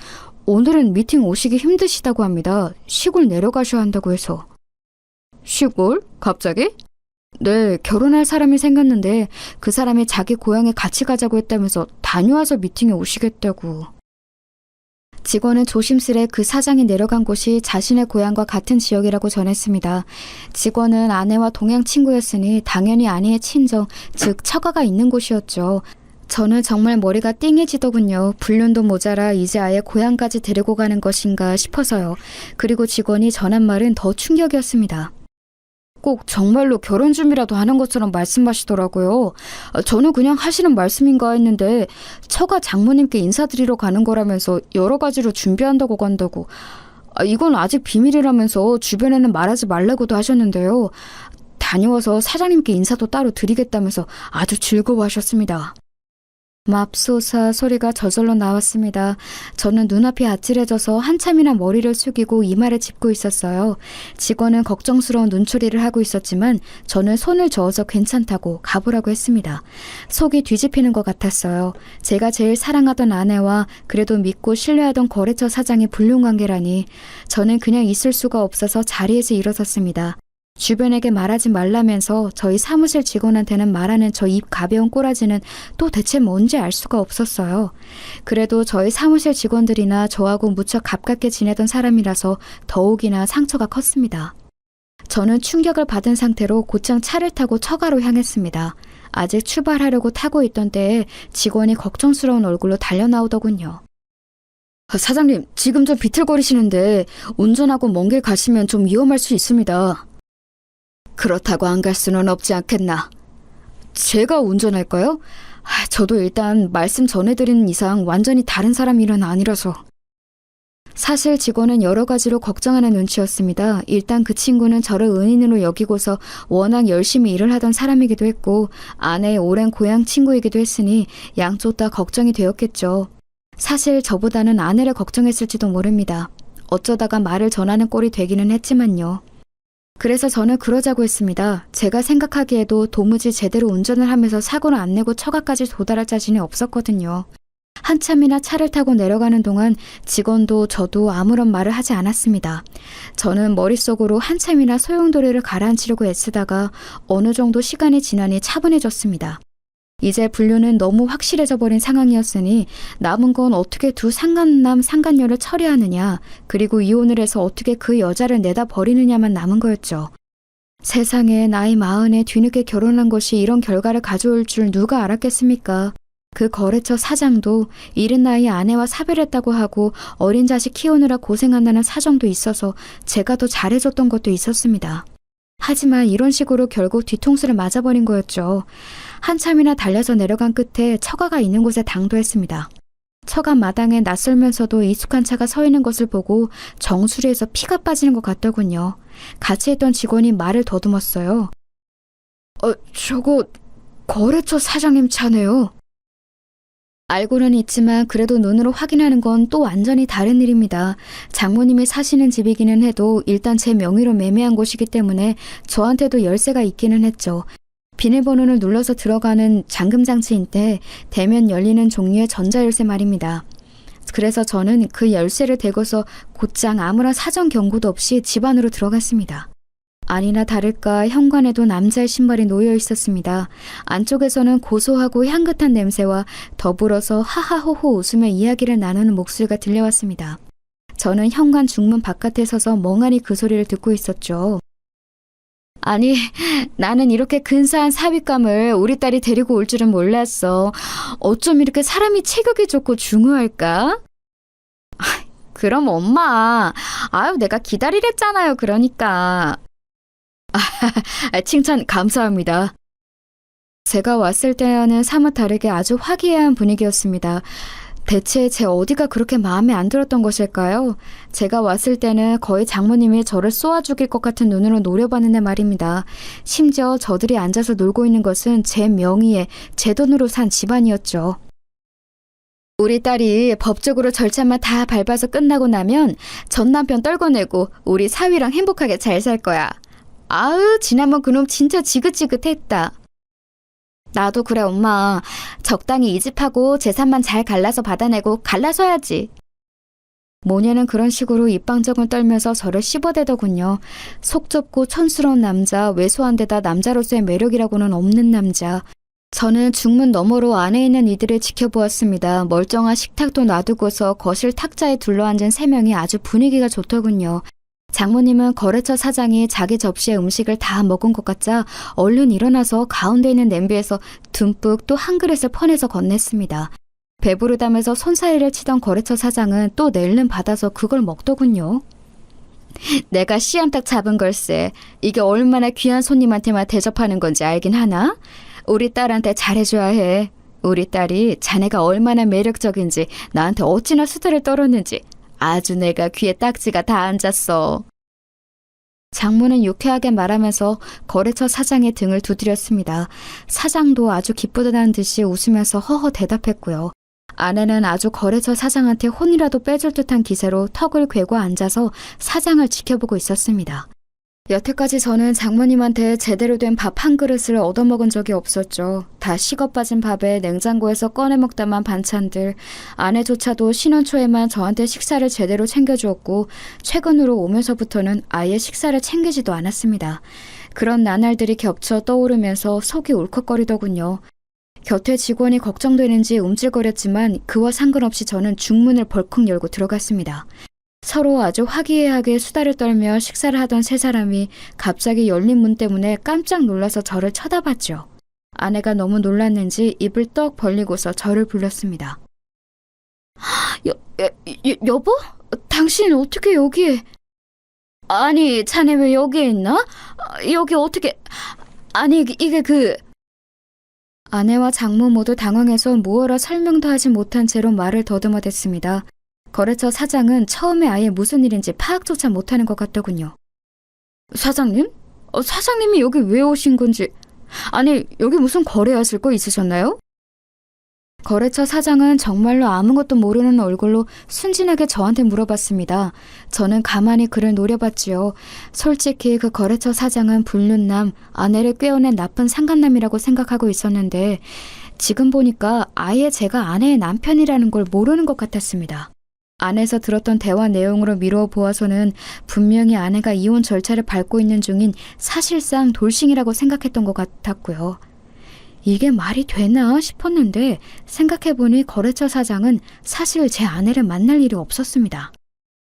오늘은 미팅 오시기 힘드시다고 합니다. 시골 내려가셔야 한다고 해서. 시골? 갑자기? 네, 결혼할 사람이 생겼는데 그 사람이 자기 고향에 같이 가자고 했다면서 다녀와서 미팅에 오시겠다고. 직원은 조심스레 그 사장이 내려간 곳이 자신의 고향과 같은 지역이라고 전했습니다. 직원은 아내와 동양 친구였으니 당연히 아내의 친정, 즉 처가가 있는 곳이었죠. 저는 정말 머리가 띵해지더군요. 불륜도 모자라 이제 아예 고향까지 데리고 가는 것인가 싶어서요. 그리고 직원이 전한 말은 더 충격이었습니다. 꼭 정말로 결혼 준비라도 하는 것처럼 말씀하시더라고요. 저는 그냥 하시는 말씀인가 했는데 처가 장모님께 인사드리러 가는 거라면서 여러 가지로 준비한다고 간다고. 이건 아직 비밀이라면서 주변에는 말하지 말라고도 하셨는데요. 다녀와서 사장님께 인사도 따로 드리겠다면서 아주 즐거워하셨습니다. 맙소사 소리가 저절로 나왔습니다. 저는 눈앞이 아찔해져서 한참이나 머리를 숙이고 이마를 짚고 있었어요. 직원은 걱정스러운 눈초리를 하고 있었지만 저는 손을 저어서 괜찮다고 가보라고 했습니다. 속이 뒤집히는 것 같았어요. 제가 제일 사랑하던 아내와 그래도 믿고 신뢰하던 거래처 사장이 불륜관계라니. 저는 그냥 있을 수가 없어서 자리에서 일어섰습니다. 주변에게 말하지 말라면서 저희 사무실 직원한테는 말하는 저 입 가벼운 꼬라지는 또 대체 뭔지 알 수가 없었어요. 그래도 저희 사무실 직원들이나 저하고 무척 가깝게 지내던 사람이라서 더욱이나 상처가 컸습니다. 저는 충격을 받은 상태로 곧장 차를 타고 처가로 향했습니다. 아직 출발하려고 타고 있던 때에 직원이 걱정스러운 얼굴로 달려나오더군요. 사장님, 지금 좀 비틀거리시는데 운전하고 먼 길 가시면 좀 위험할 수 있습니다. 그렇다고 안 갈 수는 없지 않겠나. 제가 운전할까요? 저도 일단 말씀 전해드린 이상 완전히 다른 사람 일은 아니라서. 사실 직원은 여러 가지로 걱정하는 눈치였습니다. 일단 그 친구는 저를 은인으로 여기고서 워낙 열심히 일을 하던 사람이기도 했고 아내의 오랜 고향 친구이기도 했으니 양쪽 다 걱정이 되었겠죠. 사실 저보다는 아내를 걱정했을지도 모릅니다. 어쩌다가 말을 전하는 꼴이 되기는 했지만요. 그래서 저는 그러자고 했습니다. 제가 생각하기에도 도무지 제대로 운전을 하면서 사고를 안 내고 처가까지 도달할 자신이 없었거든요. 한참이나 차를 타고 내려가는 동안 직원도 저도 아무런 말을 하지 않았습니다. 저는 머릿속으로 한참이나 소용돌이를 가라앉히려고 애쓰다가 어느 정도 시간이 지나니 차분해졌습니다. 이제 분류는 너무 확실해져 버린 상황이었으니 남은 건 어떻게 두 상간남 상간녀를 처리하느냐, 그리고 이혼을 해서 어떻게 그 여자를 내다 버리느냐만 남은 거였죠. 세상에 나이 40에 뒤늦게 결혼한 것이 이런 결과를 가져올 줄 누가 알았겠습니까? 그 거래처 사장도 이른 나이에 아내와 사별했다고 하고 어린 자식 키우느라 고생한다는 사정도 있어서 제가 더 잘해줬던 것도 있었습니다. 하지만 이런 식으로 결국 뒤통수를 맞아버린 거였죠. 한참이나 달려서 내려간 끝에 처가가 있는 곳에 당도했습니다. 처가 마당에 낯설면서도 익숙한 차가 서 있는 것을 보고 정수리에서 피가 빠지는 것 같더군요. 같이 있던 직원이 말을 더듬었어요. 저거 거래처 사장님 차네요. 알고는 있지만 그래도 눈으로 확인하는 건 또 완전히 다른 일입니다. 장모님이 사시는 집이기는 해도 일단 제 명의로 매매한 곳이기 때문에 저한테도 열쇠가 있기는 했죠. 비밀번호를 눌러서 들어가는 잠금장치인데 대면 열리는 종류의 전자열쇠 말입니다. 그래서 저는 그 열쇠를 대고서 곧장 아무런 사전 경고도 없이 집 안으로 들어갔습니다. 아니나 다를까 현관에도 남자의 신발이 놓여 있었습니다. 안쪽에서는 고소하고 향긋한 냄새와 더불어서 하하호호 웃으며 이야기를 나누는 목소리가 들려왔습니다. 저는 현관 중문 바깥에 서서 멍하니 그 소리를 듣고 있었죠. 아니, 나는 이렇게 근사한 삽입감을 우리 딸이 데리고 올 줄은 몰랐어. 어쩜 이렇게 사람이 체격이 좋고 중후할까? 그럼 엄마, 내가 기다리랬잖아요, 그러니까. 칭찬 감사합니다. 제가 왔을 때와는 사뭇 다르게 아주 화기애애한 분위기였습니다. 대체 제 어디가 그렇게 마음에 안 들었던 것일까요? 제가 왔을 때는 거의 장모님이 저를 쏘아 죽일 것 같은 눈으로 노려봤는데 말입니다. 심지어 저들이 앉아서 놀고 있는 것은 제 명의에 제 돈으로 산 집안이었죠. 우리 딸이 법적으로 절차만 다 밟아서 끝나고 나면 전 남편 떨궈내고 우리 사위랑 행복하게 잘 살 거야. 지난번 그놈 진짜 지긋지긋했다. 나도 그래, 엄마. 적당히 이집하고 재산만 잘 갈라서 받아내고 갈라서야지. 모녀는 그런 식으로 입방정을 떨면서 저를 씹어대더군요. 속 좁고 촌스러운 남자, 왜소한 데다 남자로서의 매력이라고는 없는 남자. 저는 중문 너머로 안에 있는 이들을 지켜보았습니다. 멀쩡한 식탁도 놔두고서 거실 탁자에 둘러앉은 세 명이 아주 분위기가 좋더군요. 장모님은 거래처 사장이 자기 접시에 음식을 다 먹은 것 같자 얼른 일어나서 가운데 있는 냄비에서 듬뿍 또 한 그릇을 퍼내서 건넸습니다. 배부르다면서 손사래를 치던 거래처 사장은 또 낼름 받아서 그걸 먹더군요. 내가 씨암탉 잡은 걸세. 이게 얼마나 귀한 손님한테만 대접하는 건지 알긴 하나? 우리 딸한테 잘해줘야 해. 우리 딸이 자네가 얼마나 매력적인지 나한테 어찌나 수다를 떨었는지 아주 내가 귀에 딱지가 다 앉았어. 장모는 유쾌하게 말하면서 거래처 사장의 등을 두드렸습니다. 사장도 아주 기쁘다는 듯이 웃으면서 허허 대답했고요. 아내는 아주 거래처 사장한테 혼이라도 빼줄 듯한 기세로 턱을 괴고 앉아서 사장을 지켜보고 있었습니다. 여태까지 저는 장모님한테 제대로 된 밥 한 그릇을 얻어먹은 적이 없었죠. 다 식어 빠진 밥에 냉장고에서 꺼내 먹다만 반찬들, 아내조차도 신혼 초에만 저한테 식사를 제대로 챙겨주었고 최근으로 오면서부터는 아예 식사를 챙기지도 않았습니다. 그런 나날들이 겹쳐 떠오르면서 속이 울컥거리더군요. 곁에 직원이 걱정되는지 움찔거렸지만 그와 상관없이 저는 중문을 벌컥 열고 들어갔습니다. 서로 아주 화기애애하게 수다를 떨며 식사를 하던 세 사람이 갑자기 열린 문 때문에 깜짝 놀라서 저를 쳐다봤죠. 아내가 너무 놀랐는지 입을 떡 벌리고서 저를 불렀습니다. 여보? 당신 어떻게 여기에? 아니, 자네 왜 여기에 있나? 여기 어떻게... 아니, 이게 아내와 장모 모두 당황해서 무어라 설명도 하지 못한 채로 말을 더듬어댔습니다. 거래처 사장은 처음에 아예 무슨 일인지 파악조차 못하는 것 같더군요. 사장님? 사장님이 여기 왜 오신 건지... 아니, 여기 무슨 거래하실 거 있으셨나요? 거래처 사장은 정말로 아무것도 모르는 얼굴로 순진하게 저한테 물어봤습니다. 저는 가만히 그를 노려봤지요. 솔직히 그 거래처 사장은 불륜남, 아내를 꿰어낸 나쁜 상간남이라고 생각하고 있었는데 지금 보니까 아예 제가 아내의 남편이라는 걸 모르는 것 같았습니다. 안에서 들었던 대화 내용으로 미루어 보아서는 분명히 아내가 이혼 절차를 밟고 있는 중인 사실상 돌싱이라고 생각했던 것 같았고요. 이게 말이 되나 싶었는데 생각해보니 거래처 사장은 사실 제 아내를 만날 일이 없었습니다.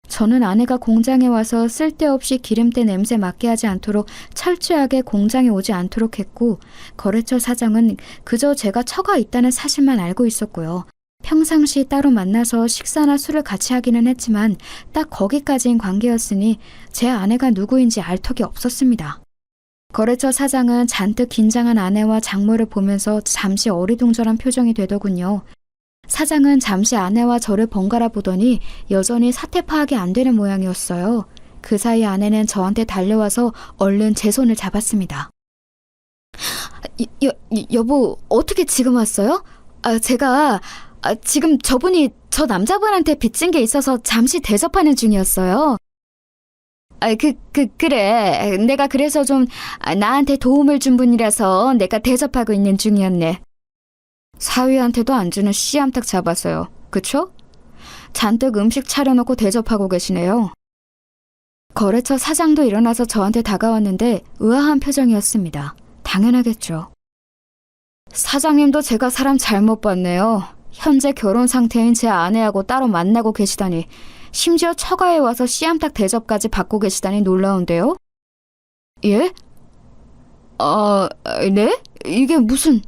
저는 아내가 공장에 와서 쓸데없이 기름때 냄새 맡게 하지 않도록 철저하게 공장에 오지 않도록 했고 거래처 사장은 그저 제가 처가 있다는 사실만 알고 있었고요. 평상시 따로 만나서 식사나 술을 같이 하기는 했지만 딱 거기까지인 관계였으니 제 아내가 누구인지 알 턱이 없었습니다. 거래처 사장은 잔뜩 긴장한 아내와 장모를 보면서 잠시 어리둥절한 표정이 되더군요. 사장은 잠시 아내와 저를 번갈아 보더니 여전히 사태 파악이 안 되는 모양이었어요. 그 사이 아내는 저한테 달려와서 얼른 제 손을 잡았습니다. 여보, 어떻게 지금 왔어요? 제가 지금 저분이 저 남자분한테 빚진 게 있어서 잠시 대접하는 중이었어요. 그래. 내가 그래서 좀 나한테 도움을 준 분이라서 내가 대접하고 있는 중이었네. 사위한테도 안 주는 씨암탉 잡았어요. 그쵸? 잔뜩 음식 차려놓고 대접하고 계시네요. 거래처 사장도 일어나서 저한테 다가왔는데 의아한 표정이었습니다. 당연하겠죠. 사장님도 제가 사람 잘못 봤네요. 현재 결혼 상태인 제 아내하고 따로 만나고 계시다니. 심지어 처가에 와서 씨암탉 대접까지 받고 계시다니 놀라운데요? 예? 네? 이게 무슨...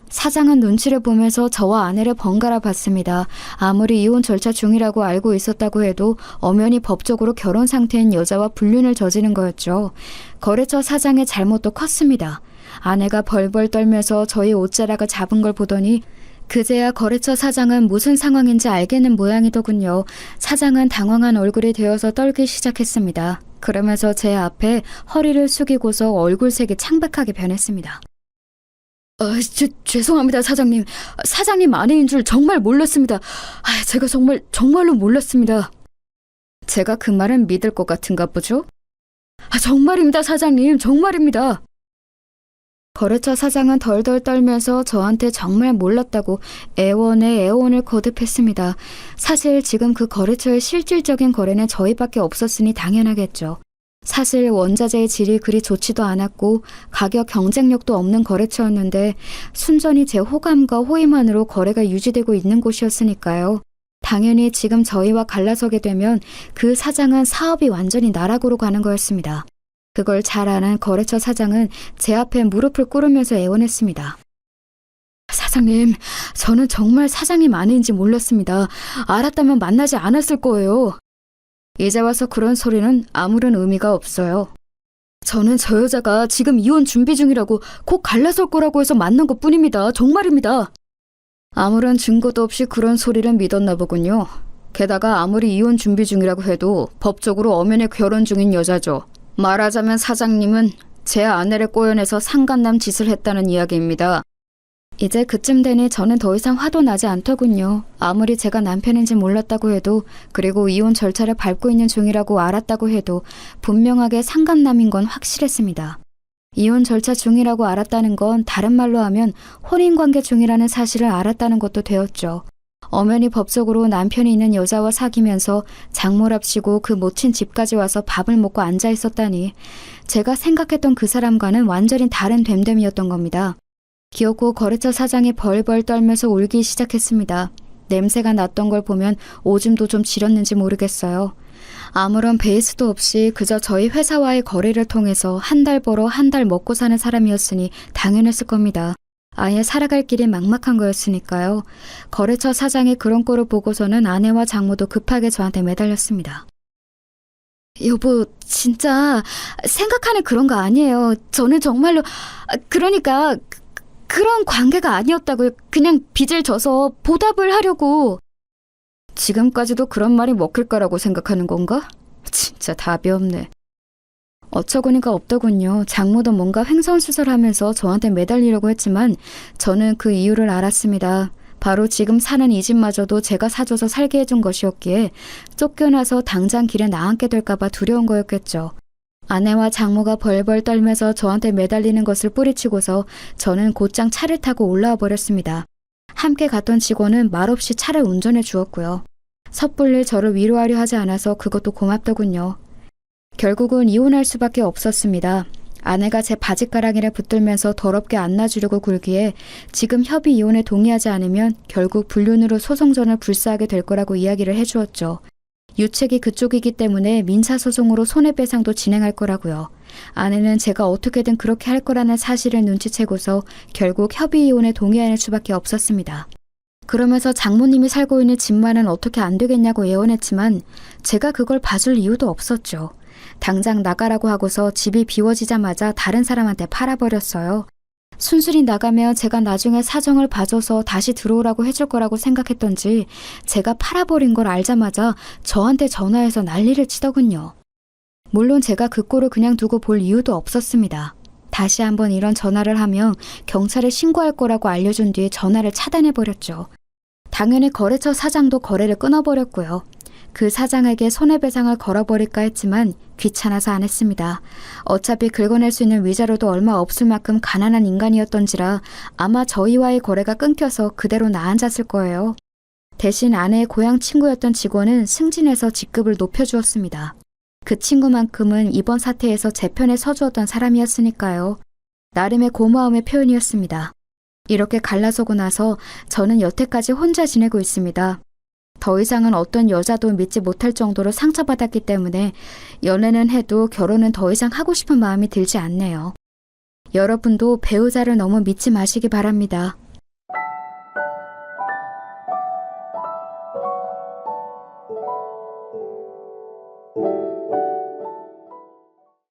사장은 눈치를 보면서 저와 아내를 번갈아 봤습니다. 아무리 이혼 절차 중이라고 알고 있었다고 해도 엄연히 법적으로 결혼 상태인 여자와 불륜을 저지른 거였죠. 거래처 사장의 잘못도 컸습니다. 아내가 벌벌 떨면서 저희 옷자락을 잡은 걸 보더니 그제야 거래처 사장은 무슨 상황인지 알겠는 모양이더군요. 사장은 당황한 얼굴이 되어서 떨기 시작했습니다. 그러면서 제 앞에 허리를 숙이고서 얼굴색이 창백하게 변했습니다. 죄송합니다, 사장님. 사장님 아내인 줄 정말 몰랐습니다. 제가 정말로 몰랐습니다. 제가 그 말은 믿을 것 같은가 보죠? 정말입니다, 사장님. 정말입니다. 거래처 사장은 덜덜 떨면서 저한테 정말 몰랐다고 애원에 애원을 거듭했습니다. 사실 지금 그 거래처의 실질적인 거래는 저희밖에 없었으니 당연하겠죠. 사실 원자재의 질이 그리 좋지도 않았고 가격 경쟁력도 없는 거래처였는데 순전히 제 호감과 호의만으로 거래가 유지되고 있는 곳이었으니까요. 당연히 지금 저희와 갈라서게 되면 그 사장은 사업이 완전히 나락으로 가는 거였습니다. 그걸 잘 아는 거래처 사장은 제 앞에 무릎을 꿇으면서 애원했습니다. 사장님, 저는 정말 사장님 아내인지 몰랐습니다. 알았다면 만나지 않았을 거예요. 이제 와서 그런 소리는 아무런 의미가 없어요. 저는 저 여자가 지금 이혼 준비 중이라고 곧 갈라설 거라고 해서 만난 것 뿐입니다. 정말입니다. 아무런 증거도 없이 그런 소리를 믿었나 보군요. 게다가 아무리 이혼 준비 중이라고 해도 법적으로 엄연히 결혼 중인 여자죠. 말하자면 사장님은 제 아내를 꼬여내서 상간남 짓을 했다는 이야기입니다. 이제 그쯤 되니 저는 더 이상 화도 나지 않더군요. 아무리 제가 남편인지 몰랐다고 해도, 그리고 이혼 절차를 밟고 있는 중이라고 알았다고 해도 분명하게 상간남인 건 확실했습니다. 이혼 절차 중이라고 알았다는 건 다른 말로 하면 혼인관계 중이라는 사실을 알았다는 것도 되었죠. 엄연히 법적으로 남편이 있는 여자와 사귀면서 장모랍시고 그 모친 집까지 와서 밥을 먹고 앉아 있었다니, 제가 생각했던 그 사람과는 완전히 다른 됨됨이었던 겁니다. 기어코 거래처 사장이 벌벌 떨면서 울기 시작했습니다. 냄새가 났던 걸 보면 오줌도 좀 지렸는지 모르겠어요. 아무런 베이스도 없이 그저 저희 회사와의 거래를 통해서 한 달 벌어 한 달 먹고 사는 사람이었으니 당연했을 겁니다. 아예 살아갈 길이 막막한 거였으니까요. 거래처 사장이 그런 꼴을 보고서는 아내와 장모도 급하게 저한테 매달렸습니다. 여보, 진짜 생각하는 그런 거 아니에요. 저는 정말로, 그러니까 그런 관계가 아니었다고요. 그냥 빚을 져서 보답을 하려고. 지금까지도 그런 말이 먹힐 거라고 생각하는 건가? 진짜 답이 없네. 어처구니가 없더군요. 장모도 뭔가 횡설수설하면서 저한테 매달리려고 했지만 저는 그 이유를 알았습니다. 바로 지금 사는 이 집마저도 제가 사줘서 살게 해준 것이었기에 쫓겨나서 당장 길에 나앉게 될까봐 두려운 거였겠죠. 아내와 장모가 벌벌 떨면서 저한테 매달리는 것을 뿌리치고서 저는 곧장 차를 타고 올라와 버렸습니다. 함께 갔던 직원은 말없이 차를 운전해 주었고요. 섣불리 저를 위로하려 하지 않아서 그것도 고맙더군요. 결국은 이혼할 수밖에 없었습니다. 아내가 제 바지가랑이를 붙들면서 더럽게 안놔주려고 굴기에 지금 협의 이혼에 동의하지 않으면 결국 불륜으로 소송전을 불사하게 될 거라고 이야기를 해주었죠. 유책이 그쪽이기 때문에 민사소송으로 손해배상도 진행할 거라고요. 아내는 제가 어떻게든 그렇게 할 거라는 사실을 눈치채고서 결국 협의 이혼에 동의할 수밖에 없었습니다. 그러면서 장모님이 살고 있는 집만은 어떻게 안 되겠냐고 애원했지만 제가 그걸 봐줄 이유도 없었죠. 당장 나가라고 하고서 집이 비워지자마자 다른 사람한테 팔아버렸어요. 순순히 나가면 제가 나중에 사정을 봐줘서 다시 들어오라고 해줄 거라고 생각했던지 제가 팔아버린 걸 알자마자 저한테 전화해서 난리를 치더군요. 물론 제가 그 꼴을 그냥 두고 볼 이유도 없었습니다. 다시 한번 이런 전화를 하면 경찰에 신고할 거라고 알려준 뒤에 전화를 차단해버렸죠. 당연히 거래처 사장도 거래를 끊어버렸고요. 그 사장에게 손해배상을 걸어버릴까 했지만 귀찮아서 안 했습니다. 어차피 긁어낼 수 있는 위자료도 얼마 없을 만큼 가난한 인간이었던지라 아마 저희와의 거래가 끊겨서 그대로 나앉았을 거예요. 대신 아내의 고향 친구였던 직원은 승진해서 직급을 높여주었습니다. 그 친구만큼은 이번 사태에서 제 편에 서주었던 사람이었으니까요. 나름의 고마움의 표현이었습니다. 이렇게 갈라서고 나서 저는 여태까지 혼자 지내고 있습니다. 더 이상은 어떤 여자도 믿지 못할 정도로 상처받았기 때문에 연애는 해도 결혼은 더 이상 하고 싶은 마음이 들지 않네요. 여러분도 배우자를 너무 믿지 마시기 바랍니다.